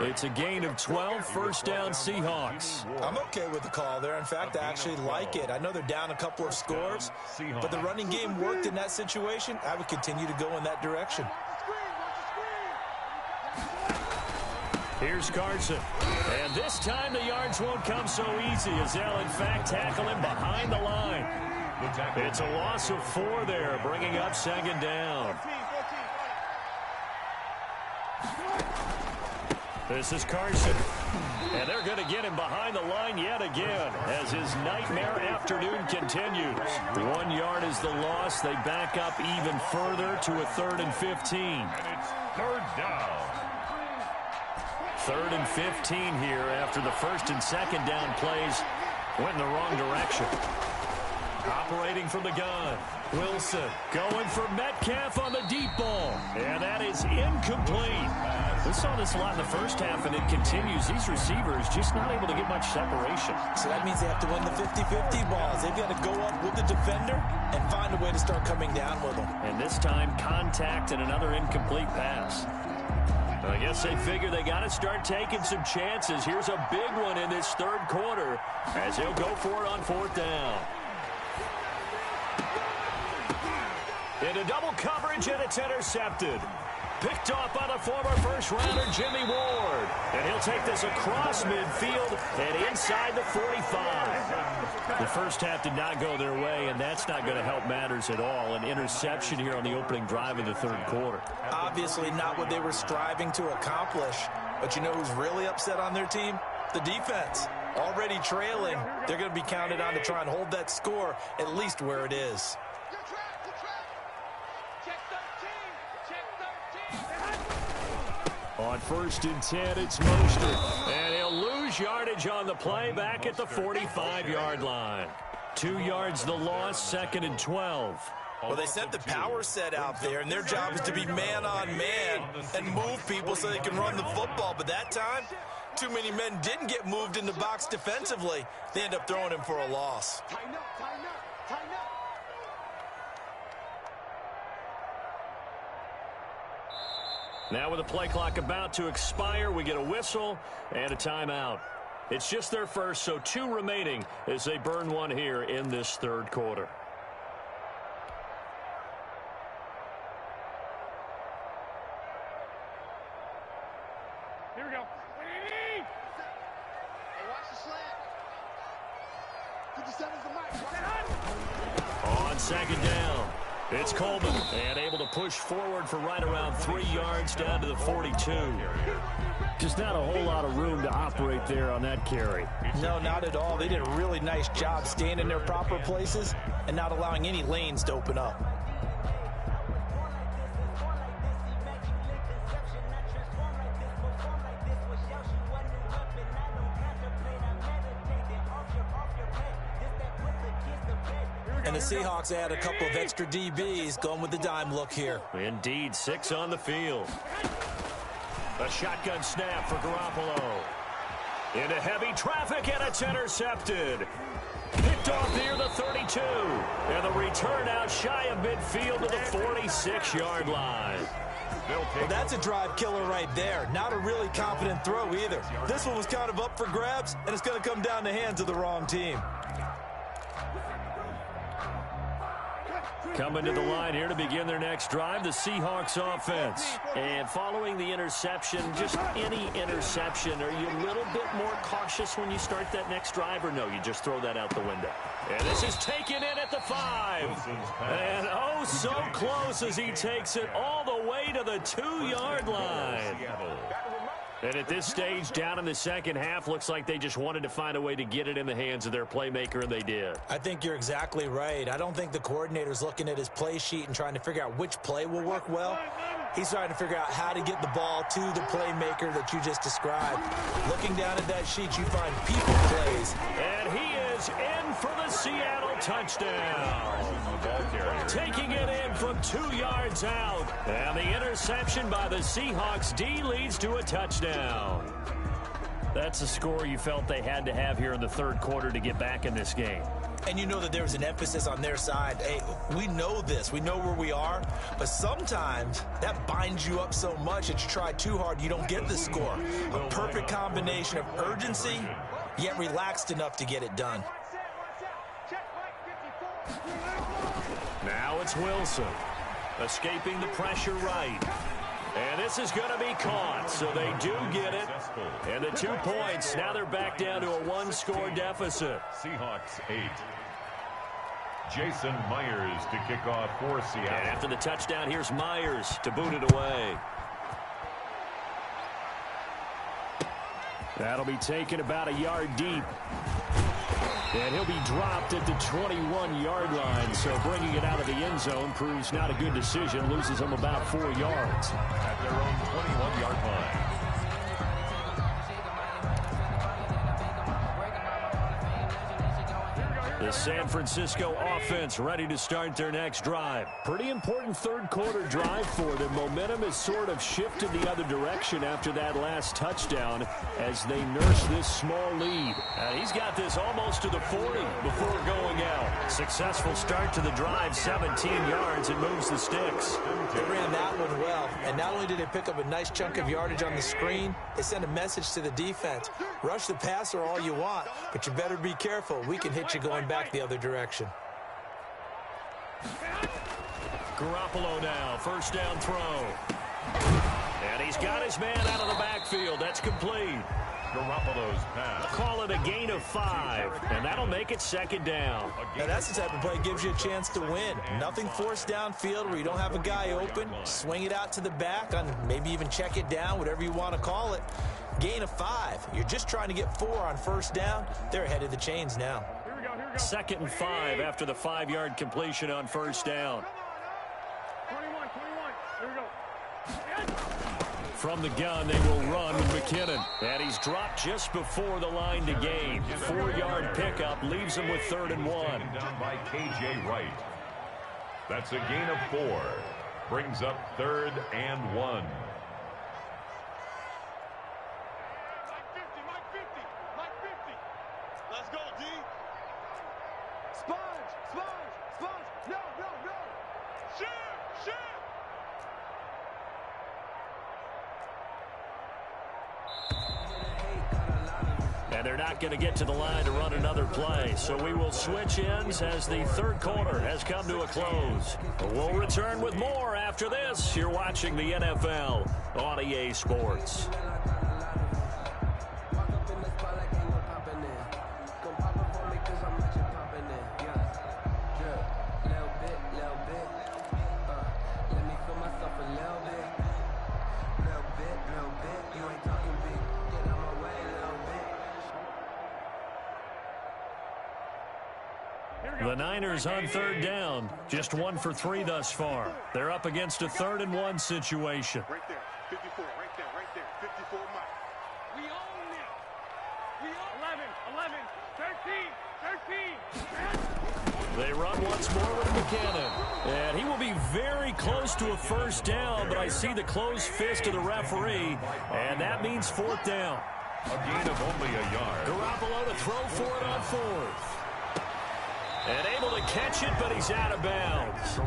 It's a gain of 12, 1st down Seahawks. I'm okay with the call there. In fact, I actually like it. I know they're down a couple of scores, but the running game worked in that situation. I would continue to go in that direction. Here's Carson. And this time the yards won't come so easy as they'll, in fact, tackle him behind the line. It's a loss of 4 there, bringing up second down. This is Carson. And they're going to get him behind the line yet again as his nightmare afternoon continues. 1 yard is the loss. They back up even further to a 3rd and 15. And it's 3rd down. 3rd and 15 here after the 1st and 2nd down plays went in the wrong direction. Operating from the gun. Wilson going for Metcalf on the deep ball. And that is incomplete. We saw this a lot in the first half, and it continues. These receivers just not able to get much separation. So that means they have to win the 50-50 balls. They've got to go up with the defender and find a way to start coming down with them. And this time, contact and another incomplete pass. I guess they figure they got to start taking some chances. Here's a big one in this 3rd quarter as he'll go for it on 4th down. Into double coverage, and it's intercepted. Picked off by the former first-rounder Jimmy Ward. And he'll take this across midfield and inside the 45. The first half did not go their way, and that's not going to help matters at all. An interception here on the opening drive of the 3rd quarter. Obviously not what they were striving to accomplish. But you know who's really upset on their team? The defense. Already trailing. They're going to be counted on to try and hold that score at least where it is. On 1st and 10, it's Mostert. And he'll lose yardage on the play back at the 45-yard line. 2 yards the loss, 2nd and 12. Well, they sent the power set out there, and their job is to be man-on-man and move people so they can run the football. But that time, too many men didn't get moved in the box defensively. They end up throwing him for a loss. Tighten up, tighten up, tighten up. Now with the play clock about to expire, we get a whistle and a timeout. It's just their first, so 2 remaining as they burn one here in this 3rd quarter. Here we go. Hey, watch the slant. 57's the mic. On 2nd down, it's Coleman, and able to push forward for right around 3 yards down to the 42. Just not a whole lot of room to operate there on that carry. No, not at all. They did a really nice job staying in their proper places and not allowing any lanes to open up. And the Seahawks add a couple of extra DBs going with the dime look here. Indeed, 6 on the field. A shotgun snap for Garoppolo. Into heavy traffic, and it's intercepted. Picked off near the 32. And the return out shy of midfield to the 46-yard line. Well, that's a drive killer right there. Not a really confident throw either. This one was kind of up for grabs, and it's going to come down the hands of the wrong team. Coming to the line here to begin their next drive, the Seahawks offense. And following the interception, just any interception, are you a little bit more cautious when you start that next drive, or no, you just throw that out the window? And this is taken in at the 5. And oh, so close as he takes it all the way to the 2-yard line. And at this stage, down in the second half, looks like they just wanted to find a way to get it in the hands of their playmaker, and they did. I think you're exactly right. I don't think the coordinator's looking at his play sheet and trying to figure out which play will work well. He's trying to figure out how to get the ball to the playmaker that you just described. Looking down at that sheet, you find people plays. And he is in for the Seattle touchdown. Taking it in from 2 yards out. And the interception by the Seahawks D leads to a touchdown. That's a score you felt they had to have here in the 3rd quarter to get back in this game. And you know that there was an emphasis on their side. Hey, we know this. We know where we are. But sometimes that binds you up so much that you try too hard, you don't get the score. A perfect combination of urgency, yet relaxed enough to get it done. Now it's Wilson. Escaping the pressure right. And this is going to be caught, so they do get it. And the 2 points, now they're back down to a 1-score deficit. Seahawks 8. Jason Myers to kick off for Seattle. And after the touchdown, here's Myers to boot it away. That'll be taken about a yard deep. And he'll be dropped at the 21-yard line. So bringing it out of the end zone proves not a good decision. Loses him about 4 yards. At their own 21-yard line. The San Francisco offense ready to start their next drive. Pretty important third-quarter drive for them. Momentum has sort of shifted the other direction after that last touchdown as they nurse this small lead. And he's got this almost to the 40 before going out. Successful start to the drive, 17 yards, and moves the sticks. They ran that one well, and not only did they pick up a nice chunk of yardage on the screen, they sent a message to the defense. Rush the passer all you want, but you better be careful. We can hit you going back the other direction. Garoppolo now, first down throw. And he's got his man out of the backfield. That's complete. Garoppolo's pass. Call it a gain of 5, and that'll make it second down. Now that's the type of play that gives you a chance to win. Nothing forced downfield where you don't have a guy open. Swing it out to the back, on maybe even check it down, whatever you want to call it. Gain of 5. You're just trying to get 4 on first down. They're ahead of the chains now. Second and 5 after the 5-yard completion on first down. 21. Here we go. From the gun, they will run with McKinnon. And he's dropped just before the line to gain. 4-yard pickup leaves him with 3rd and 1. Down by K.J. Wright. That's a gain of 4. Brings up 3rd and 1. Let's go, D. Sponge. No. Shoot. And they're not going to get to the line to run another play. So we will switch ends as the third quarter has come to a close. We'll return with more after this. You're watching the NFL on EA Sports. The Niners on third down, just 1 for 3 thus far. They're up against a 3rd and 1 situation. Right there. 54. Right there. 54 Mike. We own it. We own 11. 13. They run once more with McKinnon. And he will be very close to a first down, but I see the closed fist of the referee, and that means 4th down. A gain of only a yard. Garoppolo to throw for it on 4th. And able to catch it, but he's out of bounds.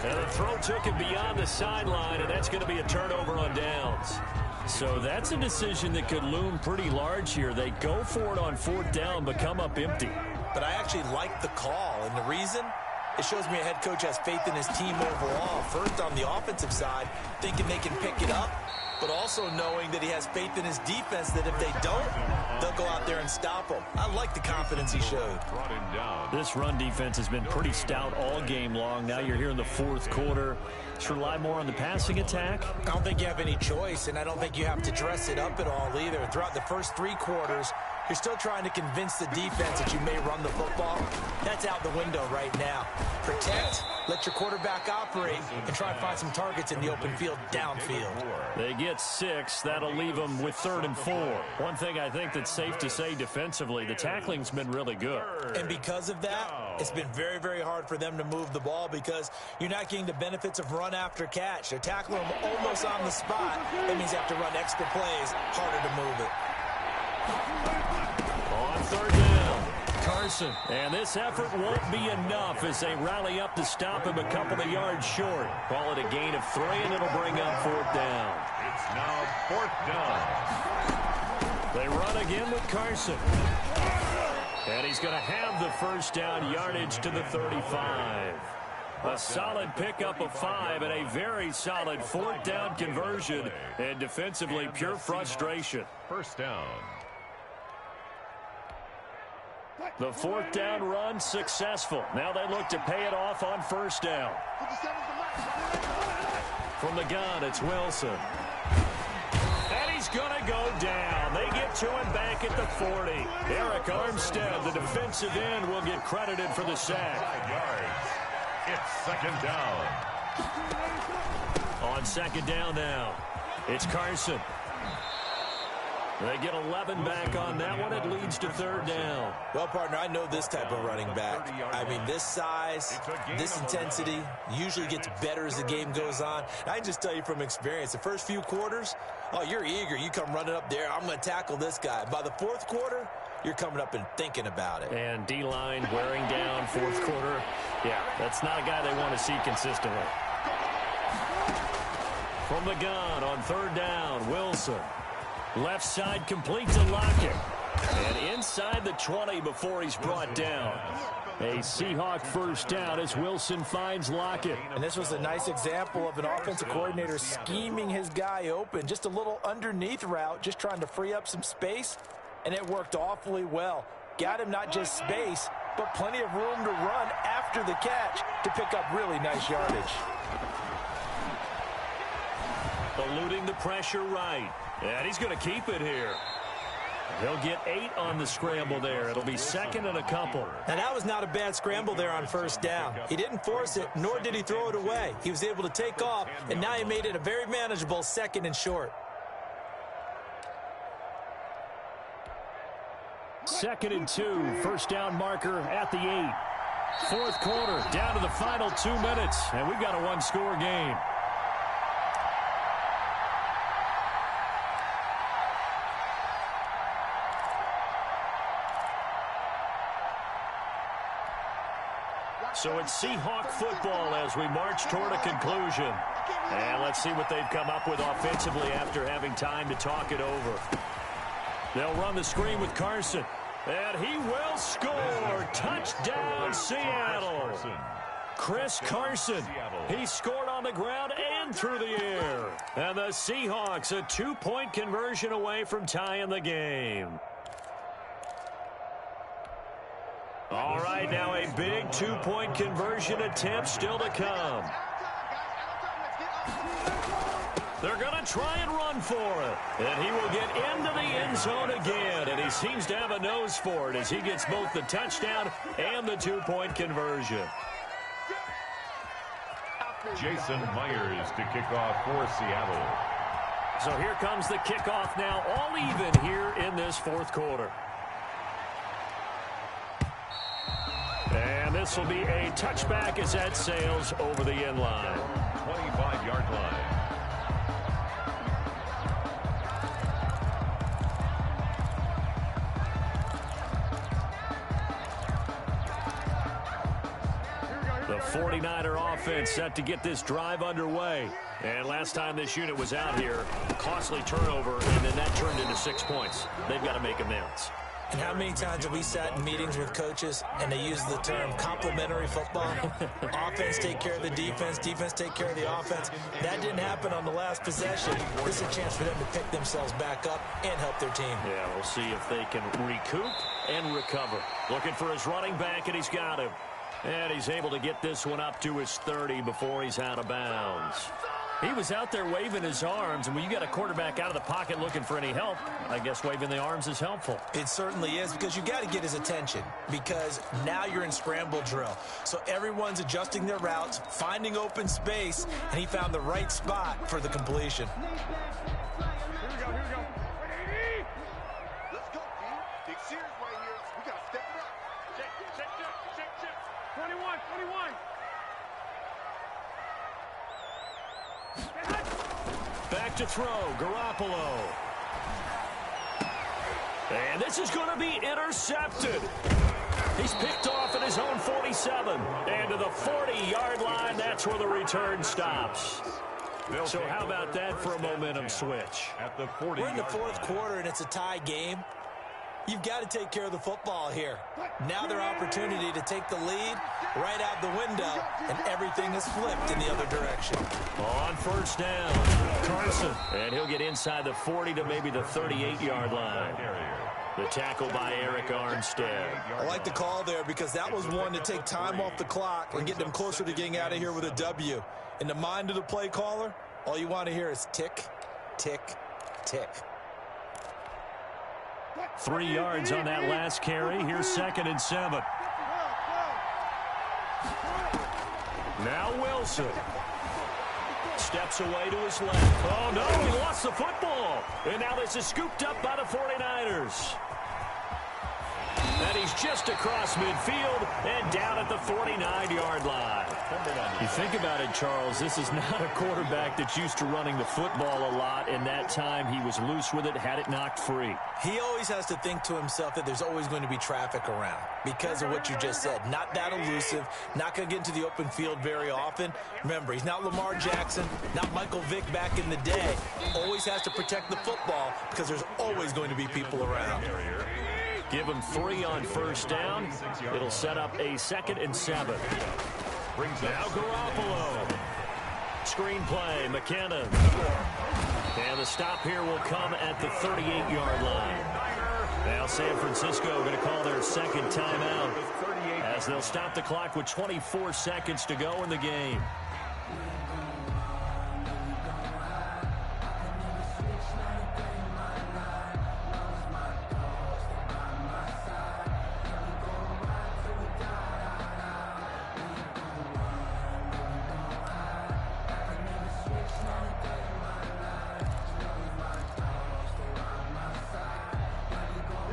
And the throw took him beyond the sideline, and that's going to be a turnover on downs. So that's a decision that could loom pretty large here. They go for it on 4th down, but come up empty. But I actually like the call, and the reason? It shows me a head coach has faith in his team overall. First, on the offensive side, thinking they can pick it up, but also knowing that he has faith in his defense that if they don't, they'll go out there and stop him. I like the confidence he showed. Brought him down. This run defense has been pretty stout all game long. Now you're here in the 4th quarter. Let's rely more on the passing attack. I don't think you have any choice, and I don't think you have to dress it up at all either. Throughout the first 3 quarters, you're still trying to convince the defense that you may run the football. That's out the window right now. Protect, let your quarterback operate, and try to find some targets in the open field downfield. They get 6. That'll leave them with 3rd and 4. One thing I think that's safe to say defensively, the tackling's been really good. And because of that, it's been very, very hard for them to move the ball because you're not getting the benefits of run after catch. They're tackling them almost on the spot. That means you have to run extra plays, harder to move it. On 3rd down, Carson. And this effort won't be enough as they rally up to stop him a couple of yards short. Call it a gain of 3, and it'll bring up 4th down. It's now 4th down. They run again with Carson. And he's going to have the first down yardage to the 35. A solid pickup of 5 and a very solid 4th down conversion. And defensively, pure frustration. First down. The fourth down run successful. Now they look to pay it off on first down. From the gun, it's Wilson. And he's going to go down. They get to him back at the 40. Eric Armstead, the defensive end, will get credited for the sack. 5 yards. It's second down. On second down now, it's Carson. They get 11 back on that one. It leads to third down. Well, partner, I know this type of running back. I mean, this size, this intensity usually gets better as the game goes on. I can just tell you from experience, the first few quarters, oh, you're eager. You come running up there, I'm going to tackle this guy. By the fourth quarter, you're coming up and thinking about it. And D-line wearing down fourth quarter. Yeah, that's not a guy they want to see consistently. From the gun on third down, Wilson. Left side complete to Lockett. And inside the 20 before he's brought down. A Seahawk first down as Wilson finds Lockett. And this was a nice example of an offensive coordinator scheming his guy open. Just a little underneath route, just trying to free up some space. And it worked awfully well. Got him not just space, but plenty of room to run after the catch to pick up really nice yardage. Eluding the pressure right. And he's going to keep it here. He'll get 8 on the scramble there. It'll be second and a couple. Now, that was not a bad scramble there on first down. He didn't force it, nor did he throw it away. He was able to take off, and now he made it a very manageable second and short. Second and 2. First down marker at the 8. Fourth quarter, down to the final 2 minutes, and we've got a one-score game. So it's Seahawk football as we march toward a conclusion. And let's see what they've come up with offensively after having time to talk it over. They'll run the screen with Carson. And he will score. Touchdown, Seattle. Chris Carson. He scored on the ground and through the air. And the Seahawks a 2-point conversion away from tying the game. All right, now a big 2-point conversion attempt still to come. They're going to try and run for it. And he will get into the end zone again. And he seems to have a nose for it as he gets both the touchdown and the 2-point conversion. Jason Myers to kick off for Seattle. So here comes the kickoff now, all even here in this fourth quarter. And this will be a touchback as that sails over the end line. 25-yard line. The 49er offense set to get this drive underway. And last time this unit was out here, costly turnover, and then that turned into 6 points. They've got to make amends. And how many times have we sat in meetings with coaches and they use the term complementary football? Offense take care of the defense, defense take care of the offense. That didn't happen on the last possession. This is a chance for them to pick themselves back up and help their team. Yeah, we'll see if they can recoup and recover. Looking for his running back, and he's got him. And he's able to get this one up to his 30 before he's out of bounds. He was out there waving his arms, and when you got a quarterback out of the pocket looking for any help, I guess waving the arms is helpful. It certainly is, because you got to get his attention, because now you're in scramble drill. So everyone's adjusting their routes, finding open space, and he found the right spot for the completion. Here we go. Let's go, team. Big series right here. We got to step it up. Check. 21. Back to throw, Garoppolo. And this is going to be intercepted. He's picked off at his own 47. And to the 40-yard line, that's where the return stops. So how about that for a momentum switch? At the 40. We're in the fourth quarter, and it's a tie game. You've got to take care of the football here. Now their opportunity to take the lead right out the window, and everything is flipped in the other direction. On first down, Carson. And he'll get inside the 40 to maybe the 38-yard line. The tackle by Eric Armstead. I like the call there because that was one to take time off the clock and get them closer to getting out of here with a W. In the mind of the play caller, all you want to hear is tick, tick, tick. 3 yards on that last carry. Here's 2nd and 7. Now Wilson. Steps away to his left. Oh, no, he lost the football. And now this is scooped up by the 49ers. And he's just across midfield and down at the 49-yard line. You think about it, Charles, this is not a quarterback that's used to running the football a lot, and that time he was loose with it, had it knocked free. He always has to think to himself that there's always going to be traffic around because of what you just said. Not that elusive, not going to get into the open field very often. Remember, he's not Lamar Jackson, not Michael Vick back in the day. Always has to protect the football because there's always going to be people around. Give him 3 on first down. It'll set up a 2nd and 7. Now Garoppolo. Screen play, McKinnon. And the stop here will come at the 38-yard line. Now San Francisco going to call their 2nd timeout as they'll stop the clock with 24 seconds to go in the game.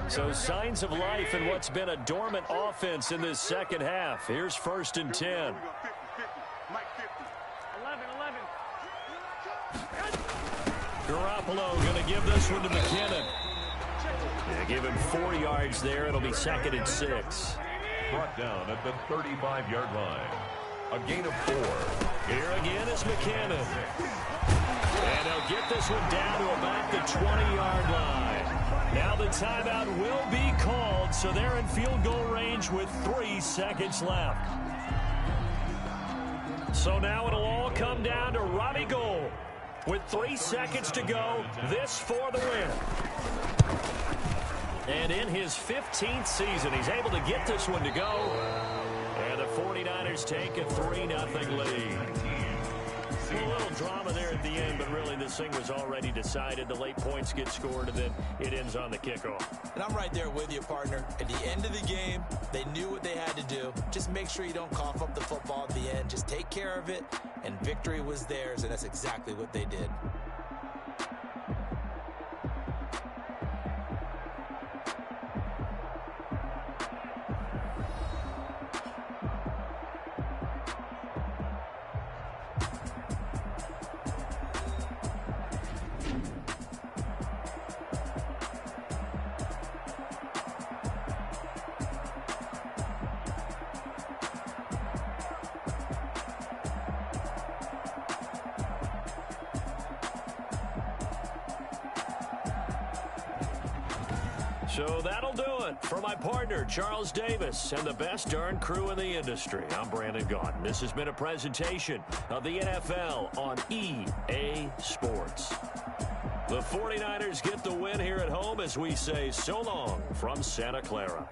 So signs of life in what's been a dormant offense in this second half. Here's 1st and 10. Garoppolo going to give this one to McKinnon. Yeah, give him 4 yards there. It'll be 2nd and 6. Brought down at the 35-yard line. A gain of 4. Here again is McKinnon. And they'll get this one down to about the 20-yard line. Now the timeout will be called, so they're in field goal range with 3 seconds left. So now it'll all come down to Robbie Gould. With 3 seconds to go, this for the win. And in his 15th season, he's able to get this one to go. And the 49ers take a 3-0 lead. A little drama there at the end, but really this thing was already decided. The late points get scored, and then it ends on the kickoff. And I'm right there with you, partner. At the end of the game, they knew what they had to do. Just make sure you don't cough up the football at the end. Just take care of it, and victory was theirs, and that's exactly what they did. So that'll do it for my partner, Charles Davis, and the best darn crew in the industry. I'm Brandon Gaudin. This has been a presentation of the NFL on EA Sports. The 49ers get the win here at home as we say so long from Santa Clara.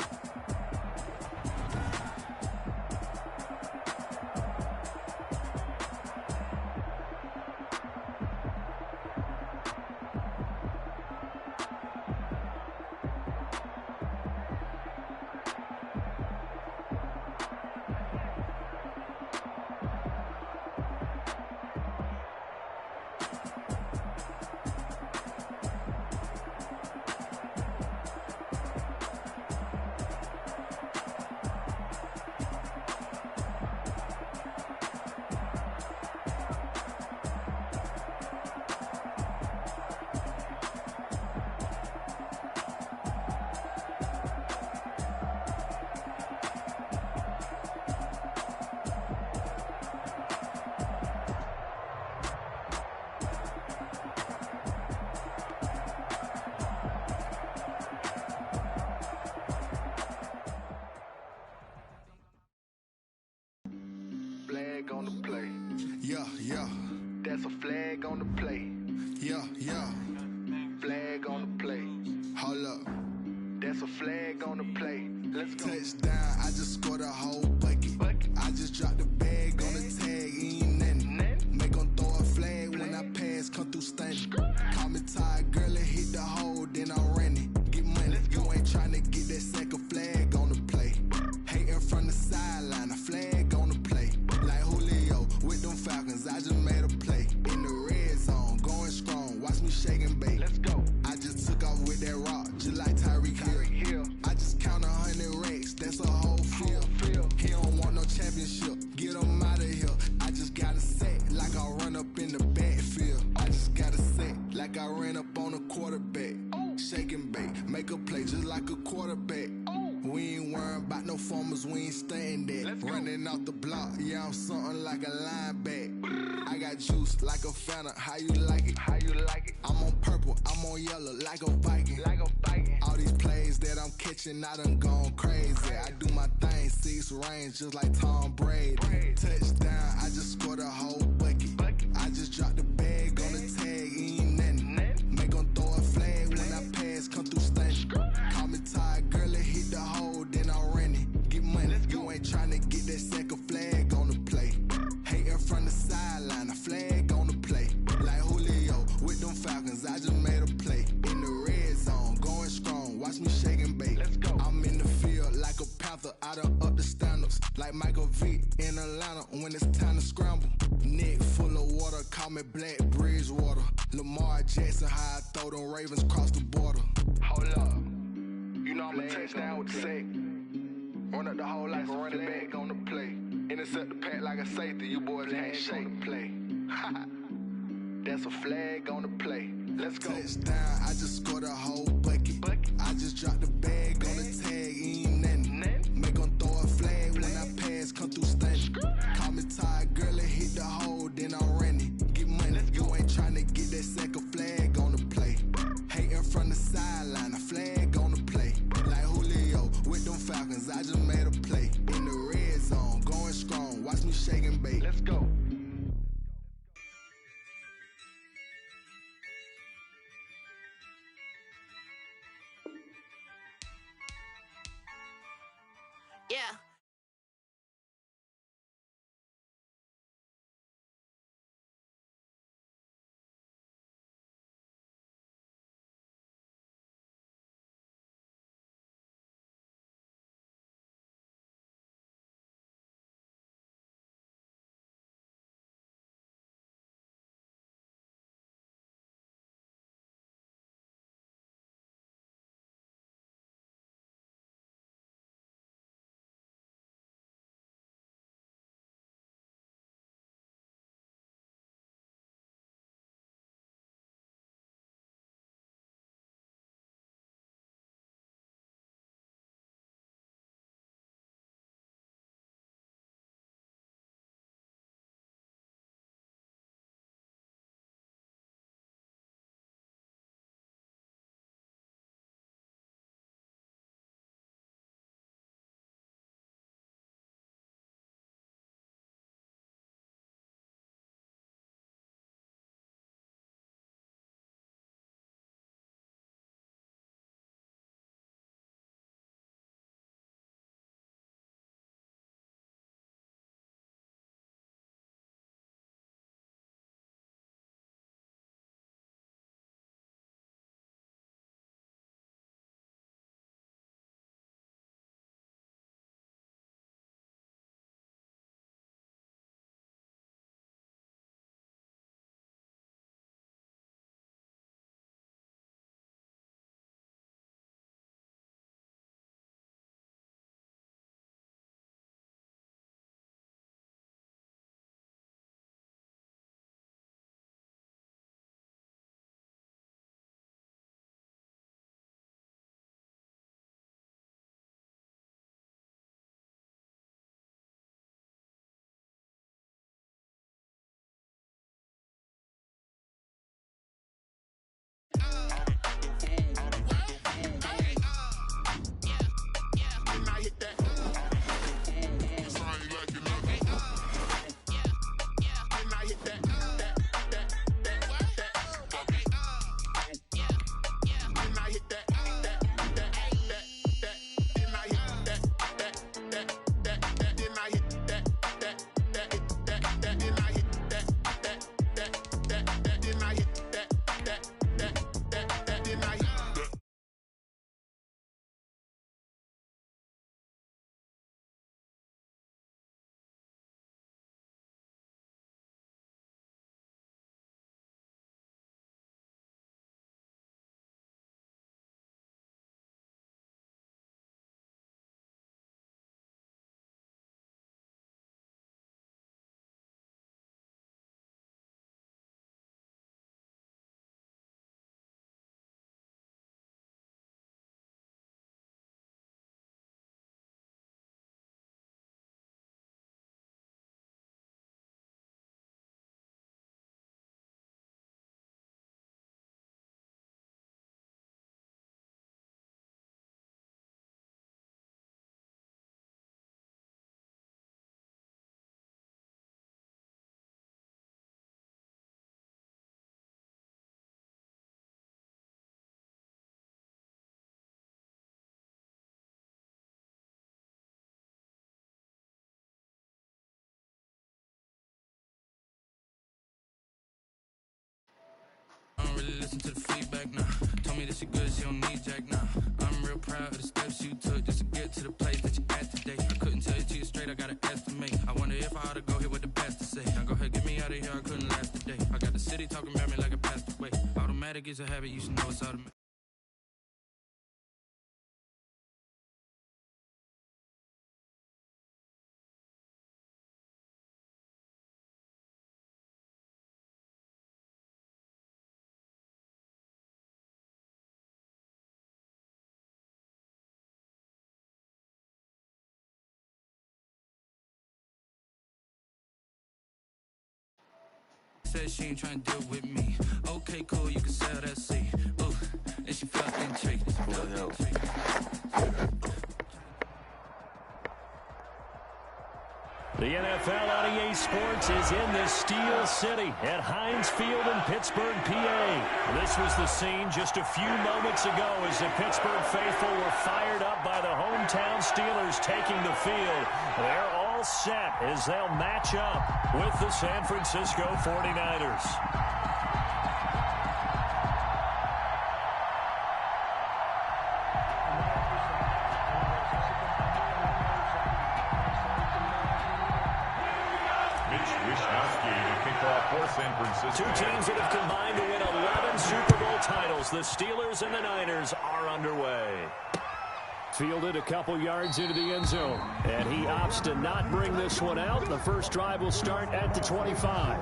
On the play. Yeah, yeah. That's a flag on the play. Yeah, yeah. Flag on the play. Hold up. That's a flag on the play. Let's go. Touchdown, I just scored a whole bucket. I just dropped the bag on the tag, ain't nothing. Make 'em throw a flag when I pass, come through stunning. Call me tired, girl, and hit the hole, then I'm running. Get money, you ain't tryna get that second flag on the play. Hating from the sideline, a flag on the play. Like Julio with them Falcons, I just made a play. In the red zone, going strong, watch me shake and bake. Let's go. I just took off with that rock, just like Tyreek Hill. I just count 100 racks, that's a whole field. He don't want no championship, get him out of here. I just got a set, like I run up in the backfield. I just got a set, like I ran up on a quarterback. Shake and bake, make a play just like a quarterback. We ain't worrying about no formers, we ain't staying there. Running off the block, yeah, I'm something like a linebacker. I got juice like a Fanta, how you like it? How you like it? I'm on purple, I'm on yellow, like a Viking. Like a Viking. All these plays that I'm catching, I done gone crazy. I do my thing, 6 range, just like Tom Brady. Touchdown, I just scored a whole bucket. I just dropped the bag on the tag, ain't nothing. Make 'em throw a flag when I pass, come through stunning. Call me tired, girl, and hit the hole, then I'm running. Get money, you ain't tryna get that second flag on the play. Hating from the sideline, a flag on the play. Like Julio with them Falcons, I just made a play. In the red zone, going strong, watch me shake and bake. Let's go. I'm in the field like a Panther, I done up the standards. Like Michael Vick in Atlanta when it's time to scramble. Neck full of water, call me Black Bridgewater. Lamar Jackson, how I throw them Ravens cross the border. Hold up. You know I'm a touchdown with the sack. Run up the hole like a running back on the play. Intercept the pack like a safety. You boys can't shake the play. That's a flag on the play. Let's go. Touchdown, I just scored a whole bucket. I just dropped the bag on the tag, ain't nothing. Make 'em throw a flag when I pass, come through stunning. Call me tired, girl, and hit the hole, then I'm running. Get money, you ain't tryna get that second flag on the play. Hating from the sideline, a flag on the play. Like Julio with them Falcons, I just made a play. In the red zone, going strong, watch me shake and bake. Let's go. Yeah. told me that she good, she don't need Jack now. I'm real proud of the steps you took just to get to the place that you at today. I couldn't tell you to you straight, I gotta estimate. I wonder if I ought to go here with the best to say. Now go ahead, get me out of here, I couldn't last today. I got the city talking about me like I passed away. Automatic is a habit, you should know it's automatic. Said she ain't trying to deal with me. Okay, cool, you can sell that seat. Ooh, and she felt intrigued. The NFL on EA Sports is in the Steel City at Heinz Field in Pittsburgh, PA. This was the scene just a few moments ago as the Pittsburgh faithful were fired up by the hometown Steelers taking the field. They're all set as they'll match up with the San Francisco 49ers. San Francisco. Two teams that have combined to win 11 Super Bowl titles. The Steelers and the Niners are underway. Fielded a couple yards into the end zone, and he opts to not bring this one out. The first drive will start at the 25.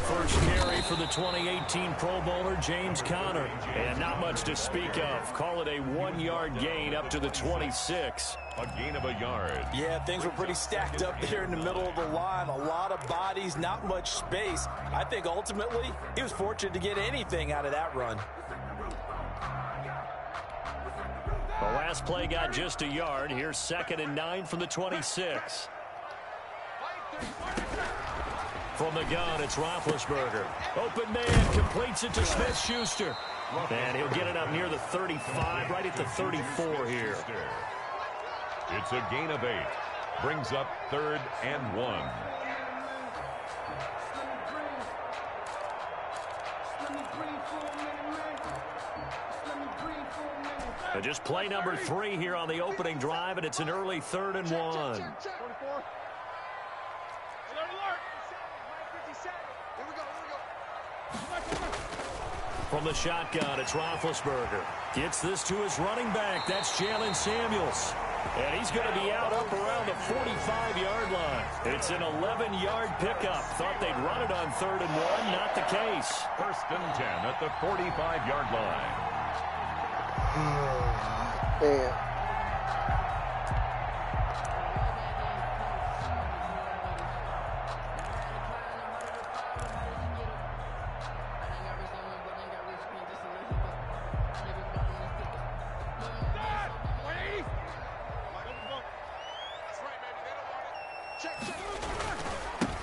First carry for the 2018 Pro Bowler, James Conner. And not much to speak of. Call it a 1-yard gain up to the 26. A gain of a yard. Yeah, things were pretty stacked up there in the middle of the line. A lot of bodies, not much space. I think ultimately he was fortunate to get anything out of that run. The last play got just a yard. Here's 2nd and 9 from the 26. From the gun, it's Roethlisberger. Open man, completes it to Smith-Schuster. And he'll get it up near the 35, right at the 34 here. It's a gain of 8. Brings up 3rd and 1. Just play number 3 here on the opening drive, and it's an early 3rd and 1. From the shotgun, it's Roethlisberger. Gets this to his running back. That's Jalen Samuels. And he's going to be out up around the 45-yard line. It's an 11-yard pickup. Thought they'd run it on 3rd and 1. Not the case. 1st and 10 at the 45-yard line. Damn.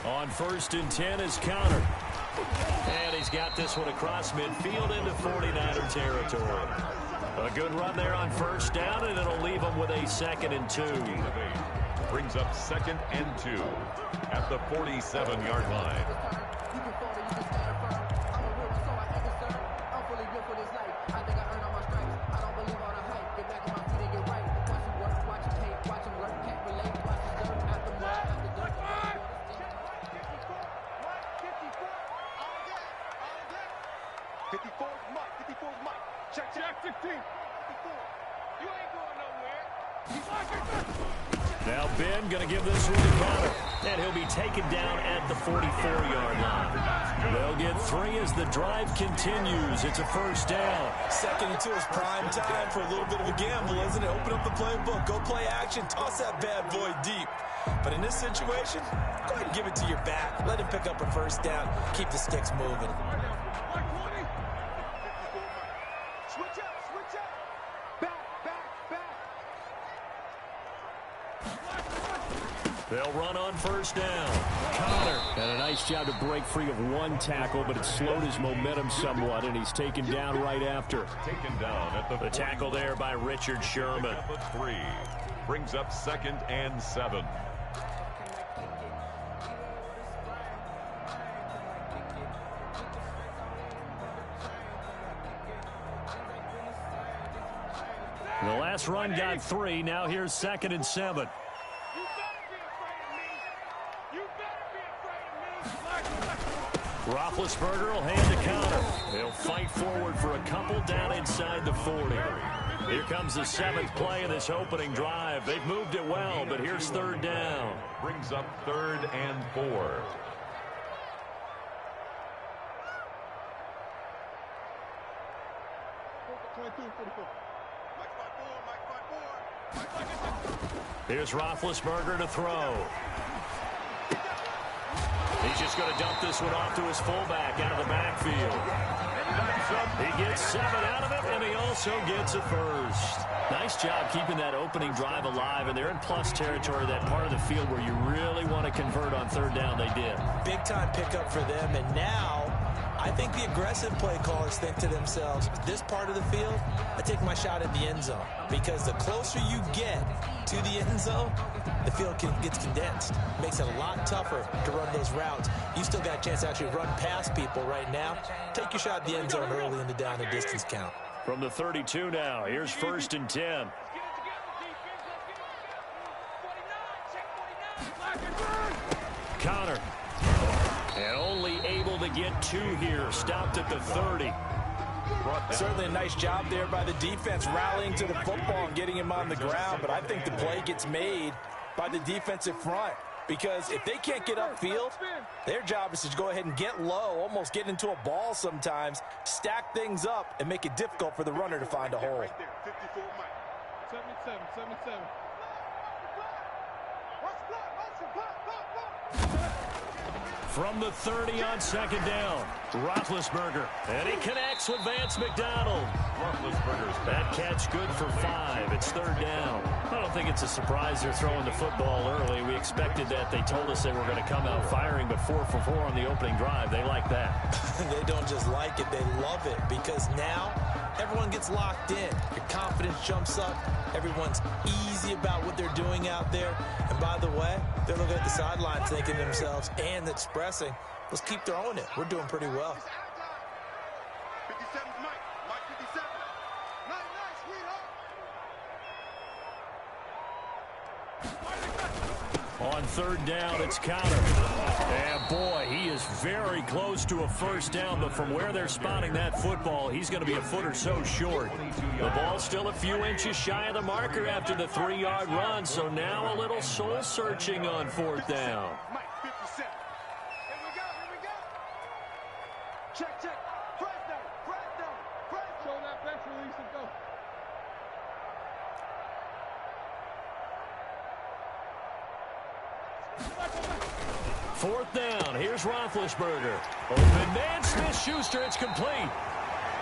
On 1st and 10 is Conner. And he's got this one across midfield into 49er territory. A good run there on 1st down, and it'll leave him with a 2nd and 2. Brings up 2nd and 2 at the 47-yard line. Now Ben going to give this one to Conner. And he'll be taken down at the 44-yard line. They'll get 3 as the drive continues. It's a 1st down. 2nd and 2 is prime time for a little bit of a gamble, isn't it? Open up the playbook, go play action, toss that bad boy deep. But in this situation, go ahead and give it to your back. Let him pick up a 1st down. Keep the sticks moving. They'll run on first down. Connor. And a nice job to break free of one tackle, but it slowed his momentum somewhat, and he's taken down right after. Taken down at The tackle there by Richard Sherman. Up at 3. Brings up 2nd and 7. The last run got 3. Now here's 2nd and 7. Roethlisberger will hand to Connor. He'll fight forward for a couple down inside the 40. Here comes the 7th play of this opening drive. They've moved it well, but here's 3rd down. Brings up 3rd and 4. Here's Roethlisberger to throw. He's just going to dump this one off to his fullback out of the backfield. He gets 7 out of it, and he also gets a first. Nice job keeping that opening drive alive, and they're in plus territory, that part of the field where you really want to convert on 3rd down. They did. Big-time pickup for them, and now I think the aggressive play callers think to themselves, this part of the field, I take my shot at the end zone. Because the closer you get to the end zone, the field gets condensed. Makes it a lot tougher to run those routes. You still got a chance to actually run past people right now. Take your shot at the end zone early in the down and distance count. From the 32 now, here's 1st and 10. Connor. And only able to get 2 here. Stopped at the 30. Certainly a nice job there by the defense, rallying to the football and getting him on the ground. But I think the play gets made by the defensive front. Because if they can't get upfield, their job is to go ahead and get low, almost get into a ball sometimes, stack things up, and make it difficult for the runner to find a hole. 7-7. From the 30 on 2nd down, Roethlisberger. And he connects with Vance McDonald. Roethlisberger's That catch good for 5. It's 3rd down. I don't think it's a surprise they're throwing the football early. We expected that. They told us they were going to come out firing, but 4 for 4 on the opening drive. They like that. They don't just like it, they love it, because now everyone gets locked in. Your confidence jumps up. Everyone's easy about what they're doing out there. And by the way, they're looking at the sideline thinking to themselves and expressing, let's keep throwing it. We're doing pretty well. 57's Mike 57. Nice, On 3rd down, it's Connor. And boy, he is very close to a first down, but from where they're spotting that football, he's going to be a foot or so short. The ball's still a few inches shy of the marker after the 3-yard run, so now a little soul-searching on 4th down. Mike 57. Here we go. Check. Press down. Show that bench release and go. Fourth down. Here's Roethlisberger. Open man, Smith-Schuster. It's complete.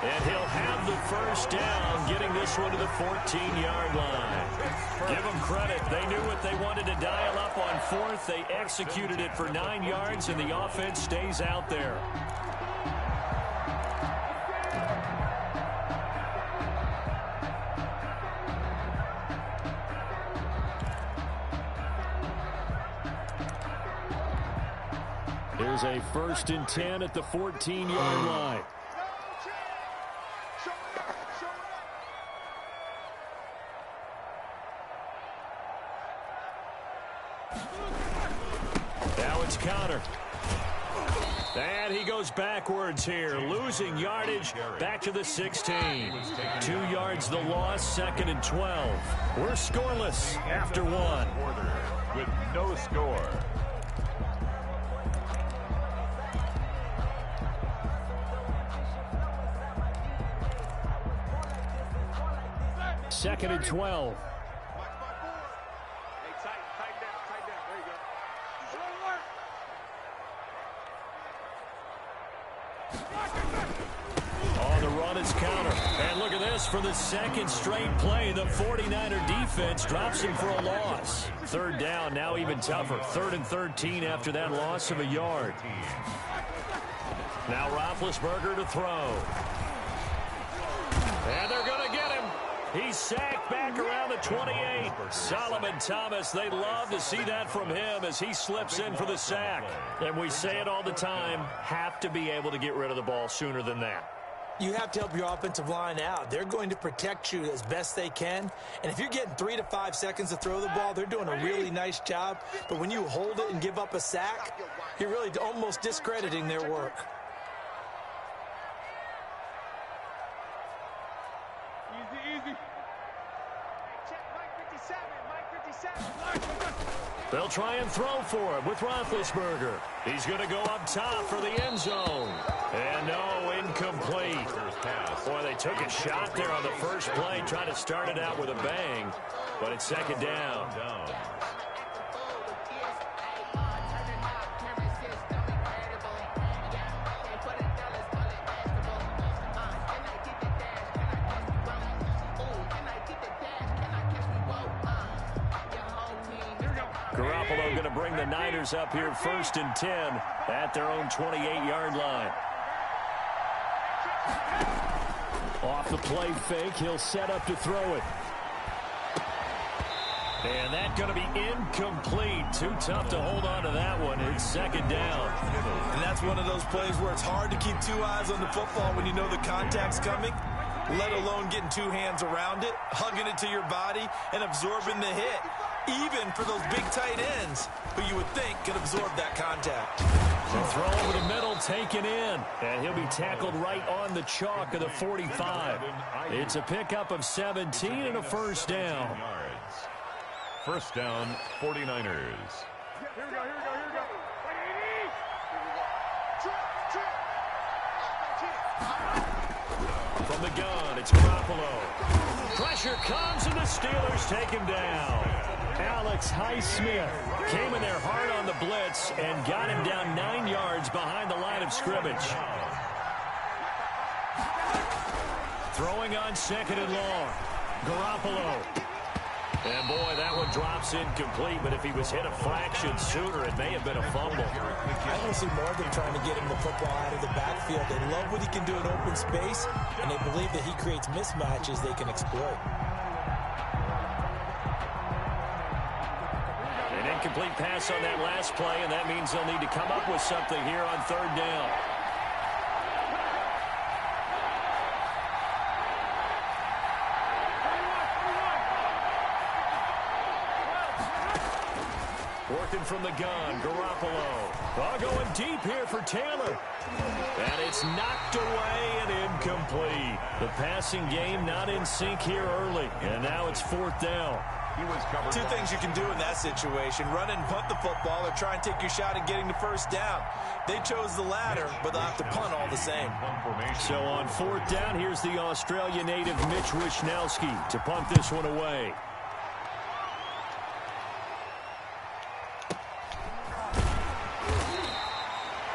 And he'll have the first down, getting this one to the 14-yard line. Give them credit. They knew what they wanted to dial up on 4th. They executed it for 9 yards, and the offense stays out there. Here's a 1st and 10 at the 14-yard line. Now it's Connor. And he goes backwards here, losing yardage back to the 16. 2 yards the loss, 2nd and 12. We're scoreless after 1. With no score. Second and 12. On the run his counter. And look at this. For the second straight play, the 49er defense drops him for a loss. Third down, now even tougher. 3rd and 13 after that loss of a yard. Now Roethlisberger to throw. And they're going to get him. He's sacked back around the 28. Solomon Thomas, they love to see that from him as he slips in for the sack. And we say it all the time, have to be able to get rid of the ball sooner than that. You have to help your offensive line out. They're going to protect you as best they can. And if you're getting 3 to 5 seconds to throw the ball, they're doing a really nice job. But when you hold it and give up a sack, you're really almost discrediting their work. They'll try and throw for him with Roethlisberger. He's going to go up top for the end zone. And no, incomplete. Boy, they took a shot there on the first play, trying to start it out with a bang. But it's second down. Garoppolo going to bring the Niners up here 1st and 10 at their own 28-yard line. Off the play fake, he'll set up to throw it. And that's going to be incomplete. Too tough to hold on to that one. It's second down. And that's one of those plays where it's hard to keep 2 eyes on the football when you know the contact's coming, let alone getting 2 hands around it, hugging it to your body, and absorbing the hit. Even for those big tight ends who you would think could absorb that contact. The throw over the middle taken in. And he'll be tackled right on the chalk of the 45. It's a pickup of 17 and a first down. First down, 49ers. Here we go, here we go, here we go. From the gun, it's Garoppolo. Pressure comes and the Steelers take him down. Alex Highsmith came in there hard on the blitz and got him down 9 yards behind the line of scrimmage. Throwing on 2nd and long. Garoppolo. And boy, that one drops incomplete, but if he was hit a fraction sooner, it may have been a fumble. I don't see more than trying to get him the football out of the backfield. They love what he can do in open space, and they believe that he creates mismatches they can exploit. An incomplete pass on that last play, and that means they'll need to come up with something here on 3rd down. Working from the gun, Garoppolo. Going deep here for Taylor. And it's knocked away and incomplete. The passing game not in sync here early. And now it's 4th down. 2 things you can do in that situation: run and punt the football, or try and take your shot at getting the first down. They chose the latter, but they'll have to punt all the same. So on 4th down, here's the Australia native Mitch Wishnowski to punt this one away.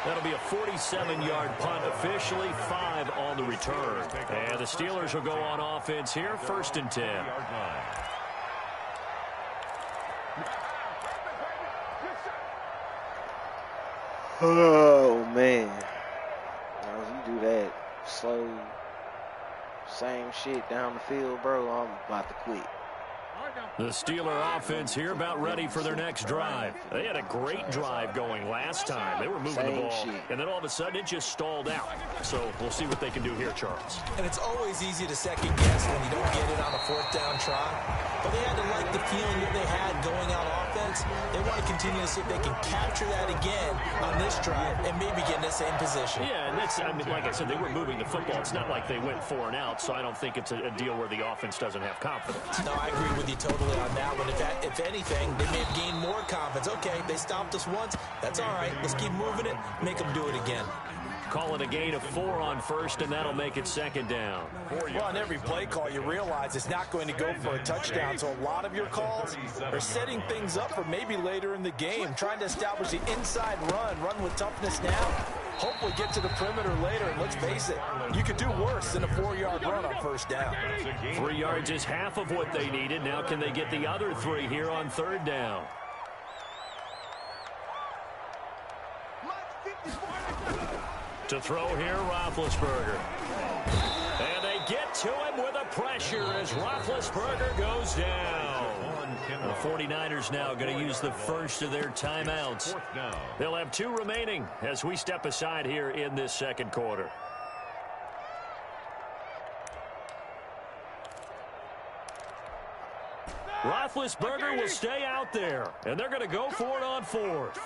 That'll be a 47-yard punt, officially 5 on the return. And the Steelers will go on offense here, 1st and 10. Oh, man. Now, if you do that slow, same shit down the field, bro, I'm about to quit. The Steeler offense here about ready for their next drive. They had a great drive going last time. They were moving the ball, and then all of a sudden it just stalled out. So we'll see what they can do here, Charles. And it's always easy to second guess when you don't get it on a 4th down try. But they had to like the feeling that they had going out offense. They want to continue to see if they can capture that again on this drive and maybe get in the same position. Yeah, and that's, I mean, like I said, they were moving the football. It's not like they went 4 and out, so I don't think it's a deal where the offense doesn't have confidence. No, I agree with you totally on that one. If anything, they may have gained more confidence. Okay, they stopped us once. That's all right. Let's keep moving it. Make them do it again. Call it a gain of 4 on 1st, and that'll make it 2nd down. Well, on every play call, you realize it's not going to go for a touchdown. So a lot of your calls are setting things up for maybe later in the game, trying to establish the inside run with toughness now, hopefully get to the perimeter later. And let's face it, you could do worse than a 4-yard run on first down. 3 yards is half of what they needed. Now can they get the other 3 here on third down? To throw here, Roethlisberger. And they get to him with a pressure as Roethlisberger goes down. The 49ers now going to use the first of their timeouts. They'll have 2 remaining as we step aside here in this second quarter. Roethlisberger will stay out there, and they're going to go for it on 4th.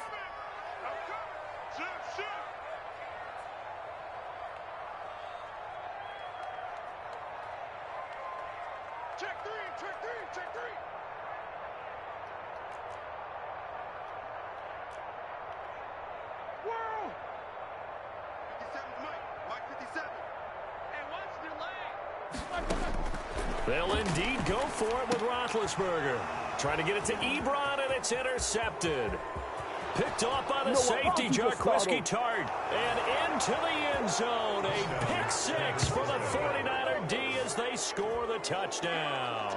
They'll indeed go for it with Roethlisberger. Trying to get it to Ebron, and it's intercepted. Picked off by the safety, Jarquiski Tart. And into the end zone. A pick 6 for the 49er D as they score the touchdown.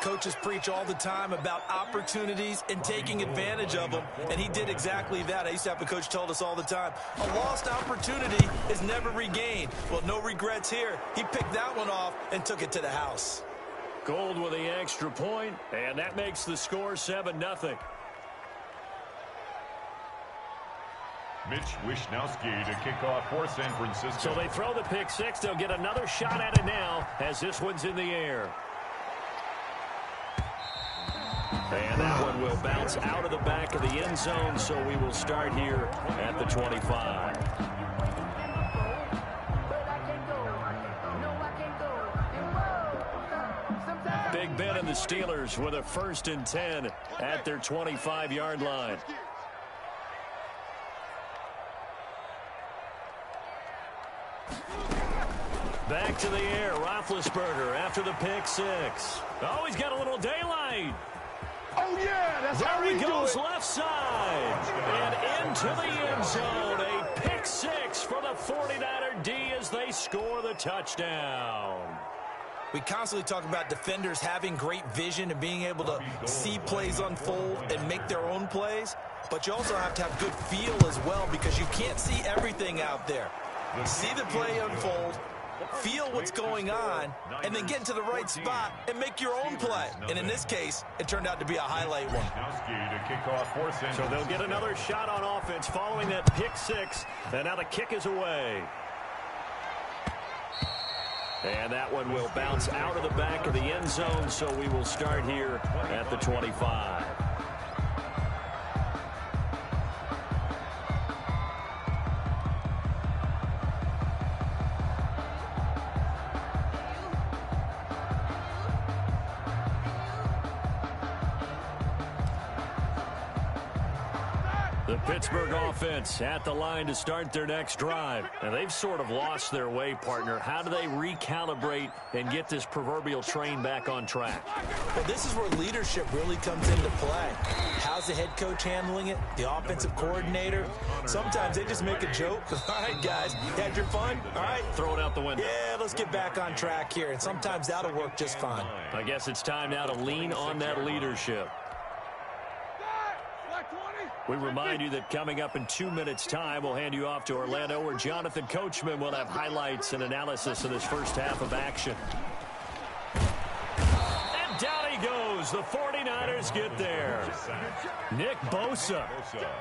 Coaches preach all the time about opportunities and taking advantage of them, and he did exactly that. I used to have a coach told us all the time, a lost opportunity is never regained. Well, no regrets here. He picked that one off and took it to the house. Gold with the extra point, and that makes the score 7-0. Mitch Wishnowsky to kick off for San Francisco. So they throw the pick 6. They'll get another shot at it now as this one's in the air. And that one will bounce out of the back of the end zone, so we will start here at the 25. Big Ben and the Steelers with a 1st and 10 at their 25-yard line. Back to the air, Roethlisberger after the pick 6. Oh, he's got a little daylight. Oh, yeah, that's how he we goes do it. left side and into the end zone. A pick 6 for the 49er D as they score the touchdown. We constantly talk about defenders having great vision and being able to see plays unfold and make their own plays, but you also have to have good feel as well because you can't see everything out there. See the play unfold, feel what's going on, and then get into the right spot and make your own play. And in this case, it turned out to be a highlight one. So they'll get another shot on offense following that pick 6, and now the kick is away. And that one will bounce out of the back of the end zone, so we will start here at the 25. The Pittsburgh offense at the line to start their next drive. And they've sort of lost their way, partner. How do they recalibrate and get this proverbial train back on track? Well, this is where leadership really comes into play. How's the head coach handling it? The offensive coordinator? Sometimes they just make a joke. All right, guys, you had your fun? All right. Throw it out the window. Yeah, let's get back on track here. And sometimes that'll work just fine. I guess it's time now to lean on that leadership. We remind you that coming up in 2 minutes' time, we'll hand you off to Orlando, where Jonathan Coachman will have highlights and analysis of this first half of action. And down he goes. The 49ers get there. Nick Bosa.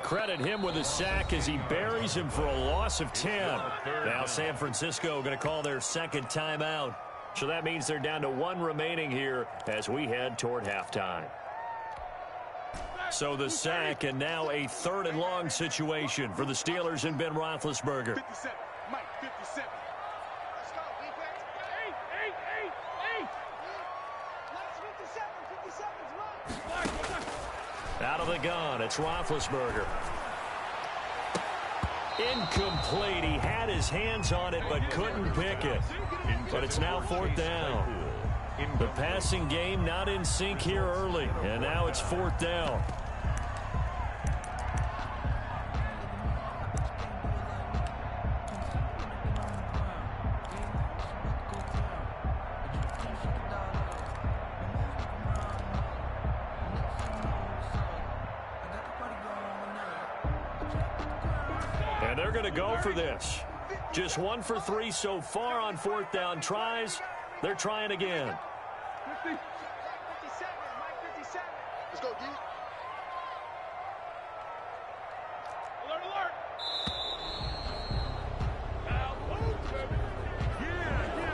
Credit him with a sack as he buries him for a loss of 10. Now San Francisco going to call their second timeout. So that means they're down to 1 remaining here as we head toward halftime. So the sack, and now a 3rd and long situation for the Steelers and Ben Roethlisberger. 57, Mike, 57. Let's go, defense. 8. Let's 57, 57's run. Out of the gun, it's Roethlisberger. Incomplete. He had his hands on it but couldn't pick it. But it's now 4th down. The passing game not in sync here early, and now it's 4th down. And they're going to go for this. Just 1 for 3 so far on 4th down tries. They're trying again. 57, Mike 57. Let's go, D. Alert, alert.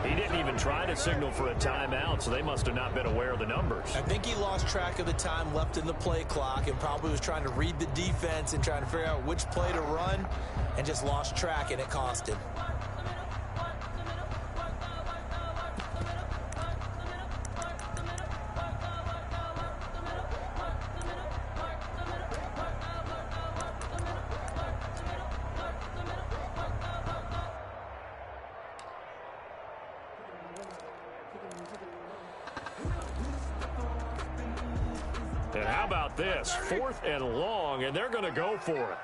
He didn't even try to signal for a timeout, so they must have not been aware of the numbers. I think he lost track of the time left in the play clock and probably was trying to read the defense and trying to figure out which play to run and just lost track, and it cost him. And how about this? 4th and long, and they're going to go for it.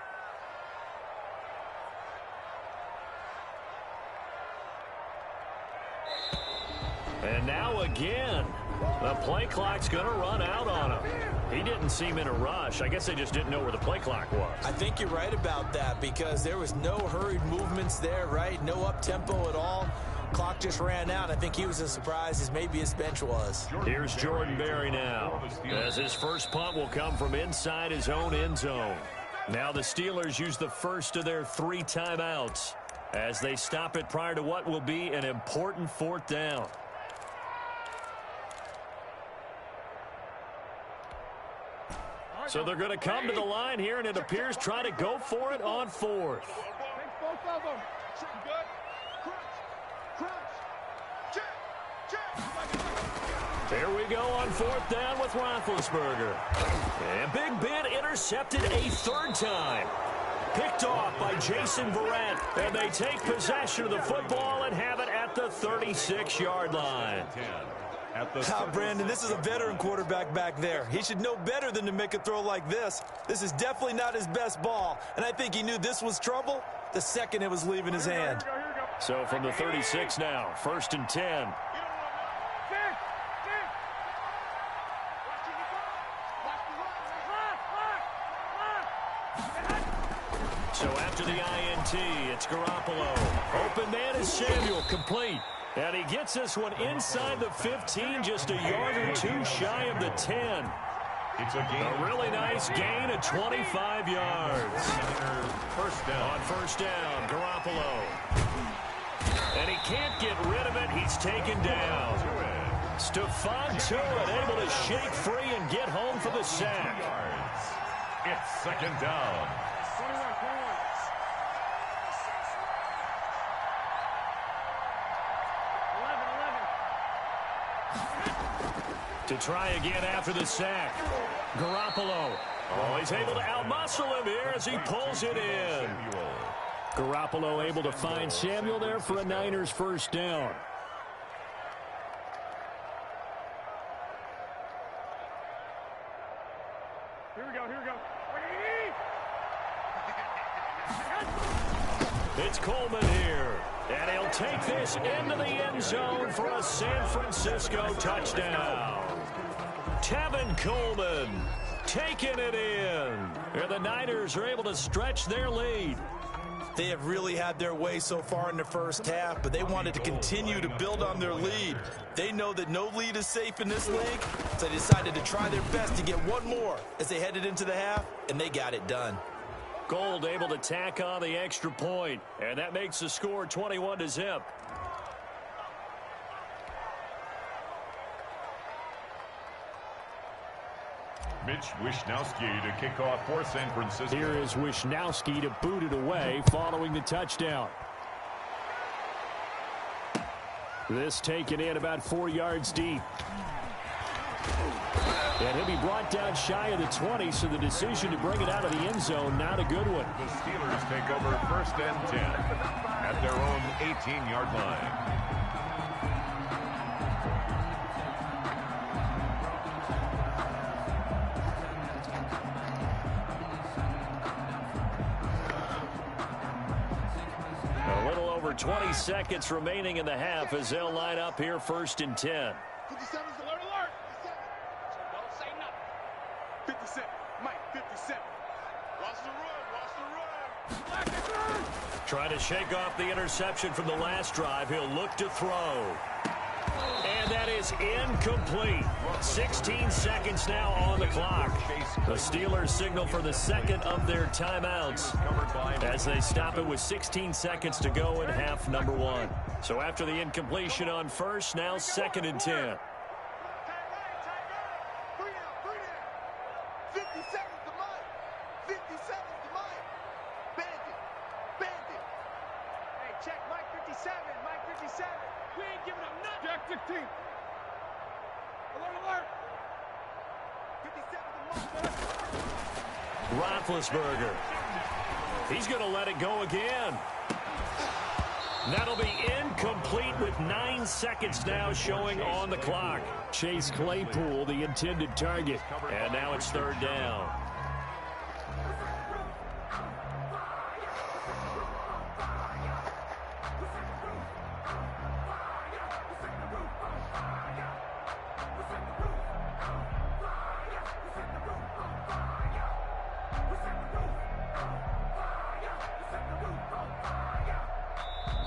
And now again, the play clock's going to run out on him. He didn't seem in a rush. I guess they just didn't know where the play clock was. I think you're right about that because there was no hurried movements there, right? No up-tempo at all. Clock just ran out. I think he was as surprised as maybe his bench was. Here's Jordan Berry now, as his first punt will come from inside his own end zone. Now the Steelers use the first of their 3 timeouts as they stop it prior to what will be an important 4th down. So they're going to come to the line here, and it appears try to go for it on 4th. Both of them. Good. There we go on 4th down with Roethlisberger. And Big Ben intercepted a 3rd time. Picked off by Jason Verrett. And they take possession of the football and have it at the 36-yard line. Brandon, this is a veteran quarterback back there. He should know better than to make a throw like this. This is definitely not his best ball. And I think he knew this was trouble the second it was leaving his hand. So from the 36 now, 1st and 10. So after the INT, it's Garoppolo. Open man is Samuel, complete. And he gets this one inside the 15, just a yard or 2 shy of the 10. It's a really nice gain of 25 yards. First down. On 1st down, Garoppolo. And he can't get rid of it. He's taken down. Stephon Tuitt able to shake free and get home for the sack. It's 2nd down. 21. To try again after the sack. Garoppolo. Oh, he's able to outmuscle him here as he pulls it in. Garoppolo able to find Samuel there for a Niners 1st down. Here we go. It's Coleman here. And he'll take this into the end zone for a San Francisco touchdown. Tevin Coleman taking it in. And the Niners are able to stretch their lead. They have really had their way so far in the first half, but they wanted to continue to build on their lead. They know that no lead is safe in this league, so they decided to try their best to get one more as they headed into the half, and they got it done. Gold able to tack on the extra point, and that makes the score 21-0. Mitch Wishnowsky to kick off for San Francisco. Here is Wishnowsky to boot it away following the touchdown. This taken in about 4 yards deep. And he'll be brought down shy of the 20, so the decision to bring it out of the end zone, not a good one. The Steelers take over 1st and 10 at their own 18-yard line. A little over 20 seconds remaining in the half as they'll line up here 1st and 10. 57's alert. 57. Don't say nothing. 57. Mike, 57. Watch the run. Trying to shake off the interception from the last drive. He'll look to throw. And that is incomplete. 16 seconds now on the clock. The Steelers signal for the second of their timeouts as they stop it with 16 seconds to go in half number one. So after the incompletion on first, now 2nd and 10. 50 seconds to Mike. 50 seconds to Mike. Bandit. Bandit. Hey, check Mike 57. Mike 57. We ain't giving up nothing. Jack 16. Alert, alert. 50 seconds to Mike. Roethlisberger. He's going to let it go again. That'll be incomplete with 9 seconds now showing on the clock. Chase Claypool, the intended target. And now it's 3rd down.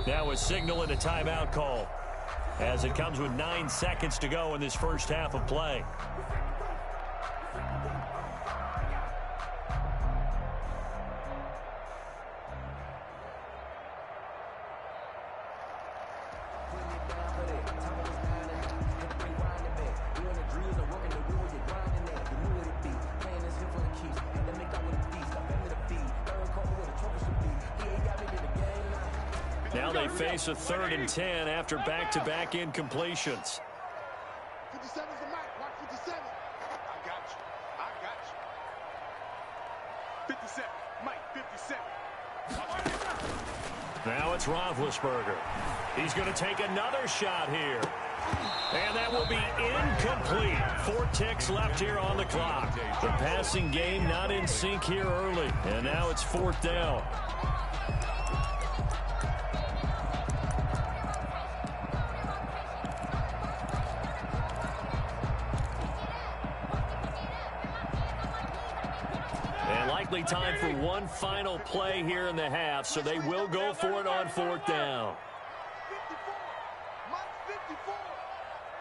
Now a signal and a timeout call as it comes with 9 seconds to go in this first half of play. Now they face a 3rd and 10 after back-to-back incompletions. 57's the Mike. Mark 57. I got you. I got you. 57. Mike 57. Now it's Roethlisberger. He's going to take another shot here. And that will be incomplete. 4 ticks left here on the clock. The passing game not in sync here early. And now it's 4th down. Likely time for one final play here in the half, so they will go for it on 4th down. 54. Mike 54.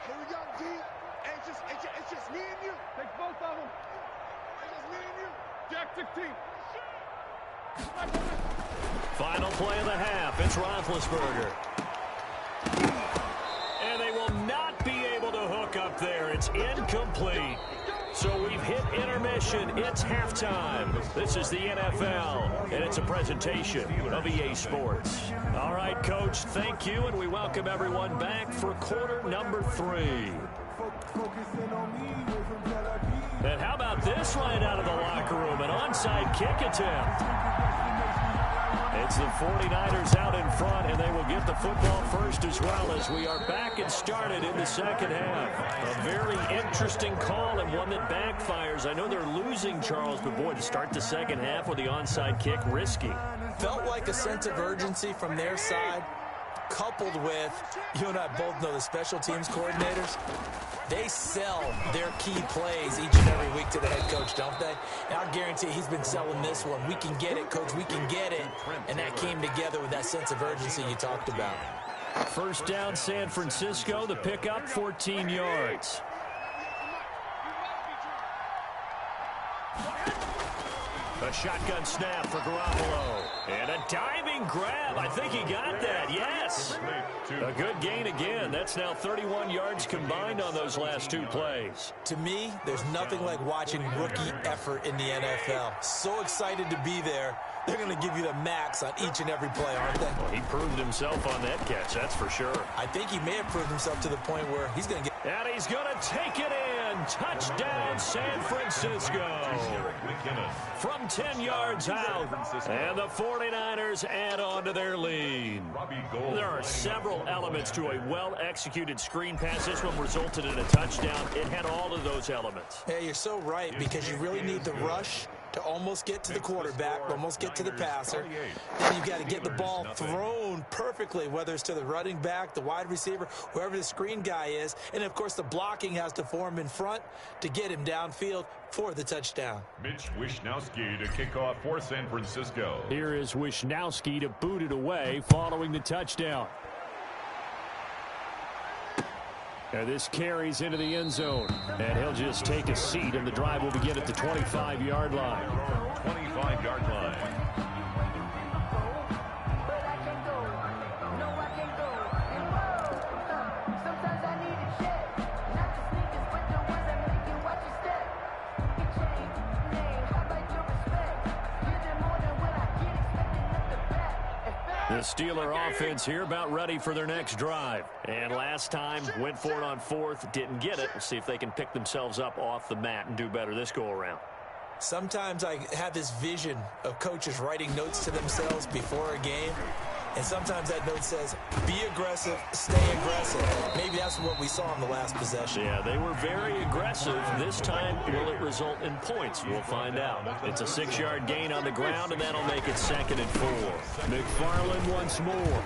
Here we go, G. Hey, it's just me and you. Take both of them. It's just me and you. Jack 16. Final play of the half. It's Roethlisberger. And they will not be able to hook up there. It's incomplete. So we've hit intermission. It's halftime. This is the NFL, and it's a presentation of EA Sports. All right, Coach, thank you, and we welcome everyone back for quarter number 3. And how about this right out of the locker room? An onside kick attempt. It's the 49ers out in front, and they will get the football first as well as we are back and started in the second half. A very interesting call and one that backfires. I know they're losing, Charles, but boy, to start the second half with the onside kick, risky. Felt like a sense of urgency from their side, coupled with, you and I both know the special teams coordinators. They sell their key plays each and every week to the head coach, don't they? And I guarantee he's been selling this one. We can get it, Coach. We can get it. And that came together with that sense of urgency you talked about. First down, San Francisco. The pickup, 14 yards. A shotgun snap for Garoppolo. And a diving grab. I think he got that. Yes. A good gain again. That's now 31 yards combined on those last 2 plays. To me, there's nothing like watching rookie effort in the NFL. So excited to be there. They're going to give you the max on each and every play, aren't they? Well, he proved himself on that catch, that's for sure. I think he may have proved himself to the point where he's going to get... And he's going to take it in. Touchdown, San Francisco. From 10 yards out. And the 49ers add on to their lead. There are several elements to a well-executed screen pass. This one resulted in a touchdown. It had all of those elements. Yeah, you're so right, because you really need the rush to almost get to the quarterback, almost get to the passer. Then you've got to get the ball thrown perfectly, whether it's to the running back, the wide receiver, whoever the screen guy is. And, of course, the blocking has to form in front to get him downfield for the touchdown. Mitch Wishnowsky to kick off for San Francisco. Here is Wishnowsky to boot it away following the touchdown. And this carries into the end zone. And he'll just take a seat, and the drive will begin at the 25-yard line. 25-yard line. The Steeler offense here about ready for their next drive. And last time, went for it on fourth, didn't get it. We'll see if they can pick themselves up off the mat and do better this go-around. Sometimes I have this vision of coaches writing notes to themselves before a game. And sometimes that note says, be aggressive, stay aggressive. Maybe that's what we saw in the last possession. Yeah, they were very aggressive. This time, will it result in points? We'll find out. It's a 6-yard gain on the ground, and that'll make it 2nd and 4. McFarland once more.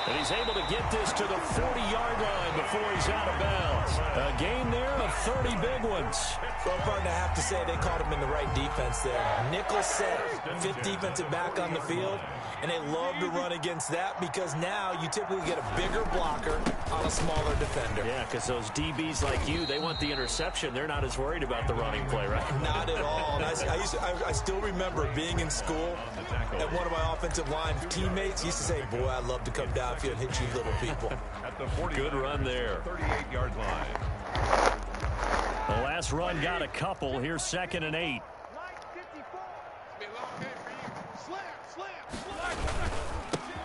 And he's able to get this to the 40-yard line before he's out of bounds. A gain there of 30 big ones. Well, partner, I have to say they caught him in the right defense there. Nickel set, 5th defensive back on the field, and they love to run against that because now you typically get a bigger blocker on a smaller defender. Yeah, because those DBs like you, they want the interception. They're not as worried about the running play, right? Not at all. And I still remember being in school, and one of my offensive line teammates used to say, boy, I'd love to come downfield and hit you little people. At the 40, good run there. 38-yard line. The last run got a couple. Here's 2nd and 8.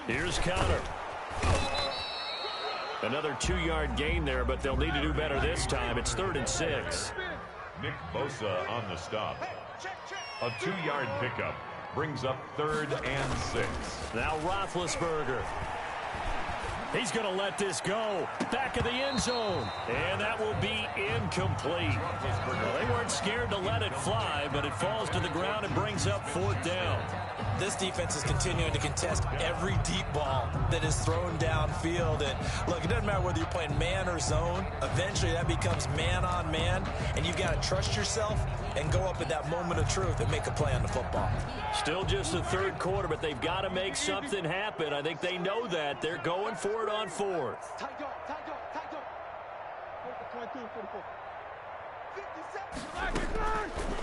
Here's Connor. Another 2-yard gain there, but they'll need to do better this time. It's 3rd and 6. Nick Bosa on the stop. A 2-yard pickup brings up 3rd and 6. Now Roethlisberger. He's going to let this go. Back of the end zone. And that will be incomplete. Well, they weren't scared to let it fly, but it falls to the ground and brings up 4th down. This defense is continuing to contest every deep ball that is thrown downfield. And look, it doesn't matter whether you're playing man or zone. Eventually that becomes man on man, and you've got to trust yourself and go up at that moment of truth and make a play on the football. Still just the 3rd quarter, but they've got to make something happen. I think they know that. They're going for it on 4th.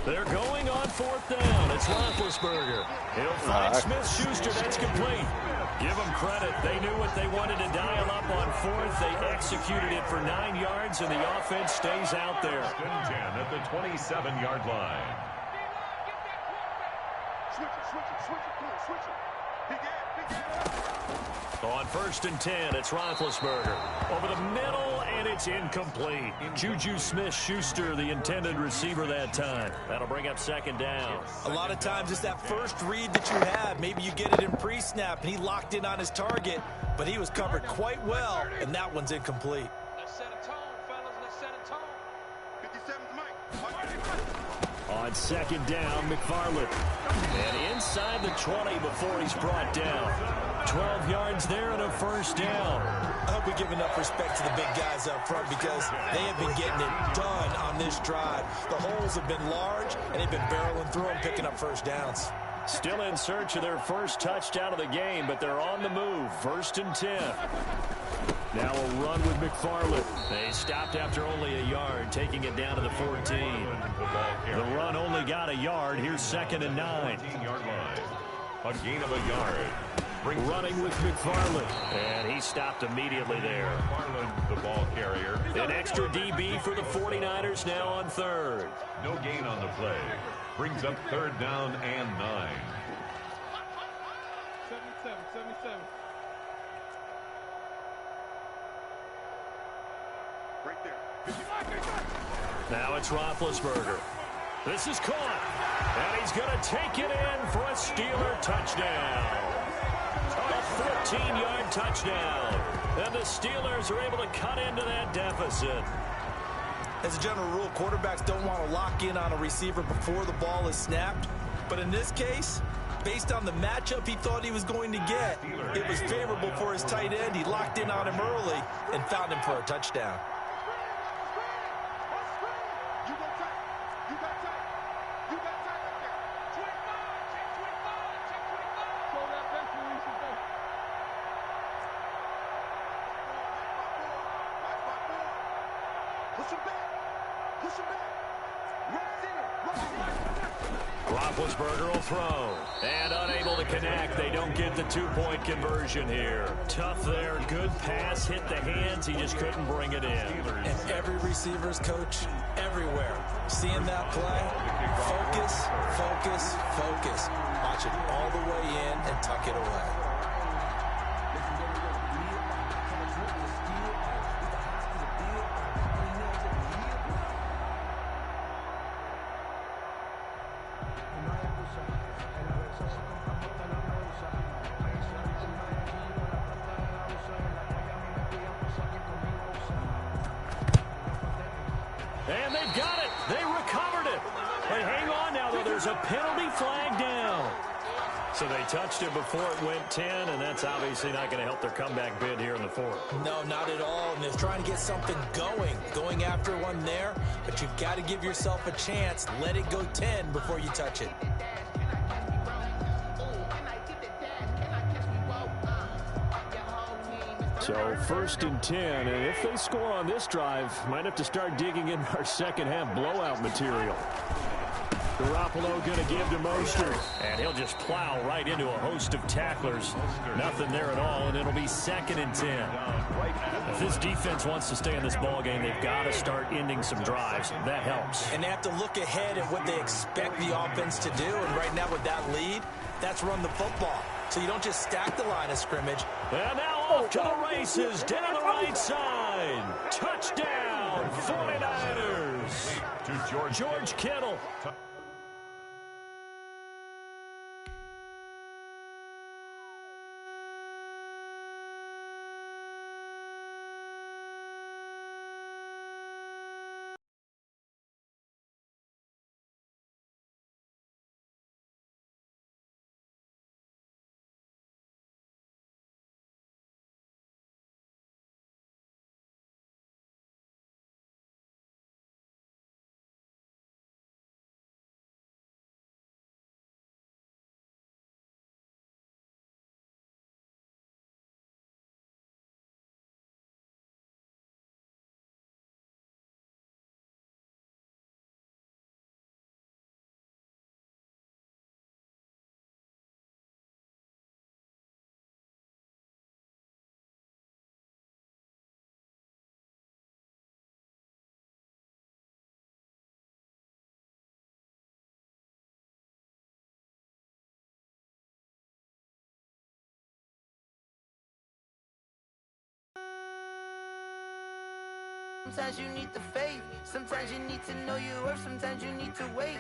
They're going on 4th down. It's Roethlisberger. He'll find Smith-Schuster. That's complete. Give them credit. They knew what they wanted to dial up on 4th. They executed it for 9 yards, and the offense stays out there. 10 at the 27-yard line. On 1st and 10, it's Roethlisberger. Over the middle, and it's incomplete. Juju Smith-Schuster, the intended receiver that time. That'll bring up 2nd down. A lot of times it's that first read that you have. Maybe you get it in pre-snap, and he locked in on his target, but he was covered quite well, and that one's incomplete. Let's set a tone, fellas. Let's set a tone. 57's Mike. On 2nd down, McFarland. And inside the 20 before he's brought down. 12 yards there and a 1st down. I hope we give enough respect to the big guys up front because they have been getting it done on this drive. The holes have been large, and they've been barreling through them, picking up 1st downs. Still in search of their first touchdown of the game, but they're on the move. 1st and 10. Now a run with McFarland. They stopped after only a yard, taking it down to the 14. The run only got a yard. Here's 2nd and 9. 15-yard line. A gain of a yard. Running with McFarland. And he stopped immediately there. McFarland, the ball carrier. An extra DB for the 49ers now on 3rd. No gain on the play. Brings up 3rd down and 9. 77. Right there. Now it's Roethlisberger. This is caught. And he's going to take it in for a Steeler touchdown. A 14-yard touchdown. And the Steelers are able to cut into that deficit. As a general rule, quarterbacks don't want to lock in on a receiver before the ball is snapped. But in this case, based on the matchup he thought he was going to get, it was favorable for his tight end. He locked in on him early and found him for a touchdown. Roethlisberger will throw. And unable to connect. They don't get the two-point conversion here. Tough there. Good pass. Hit the hands. He just couldn't bring it in. And every receiver's coach everywhere. Seeing that play, focus, focus, focus. Watch it all the way in and tuck it away. And they've got it. They recovered it. But hang on now, though. There's a penalty flag down. So they touched it before it went 10, and that's obviously not going to help their comeback bid here in the fourth. No, not at all. And they're trying to get something going after one there. But you've got to give yourself a chance. Let it go 10 before you touch it. So 1st and 10, and if they score on this drive, might have to start digging in our second half blowout material. Garoppolo going to give to Mostert. And he'll just plow right into a host of tacklers. Nothing there at all, and it'll be 2nd and 10. If this defense wants to stay in this ballgame, they've got to start ending some drives. That helps. And they have to look ahead at what they expect the offense to do. And right now with that lead, that's run the football. So you don't just stack the line of scrimmage. And now off to the races, down the right side. Touchdown, 49ers. To George Kittle. Sometimes you need the faith. Sometimes you need to know your worth. Sometimes you need to wait.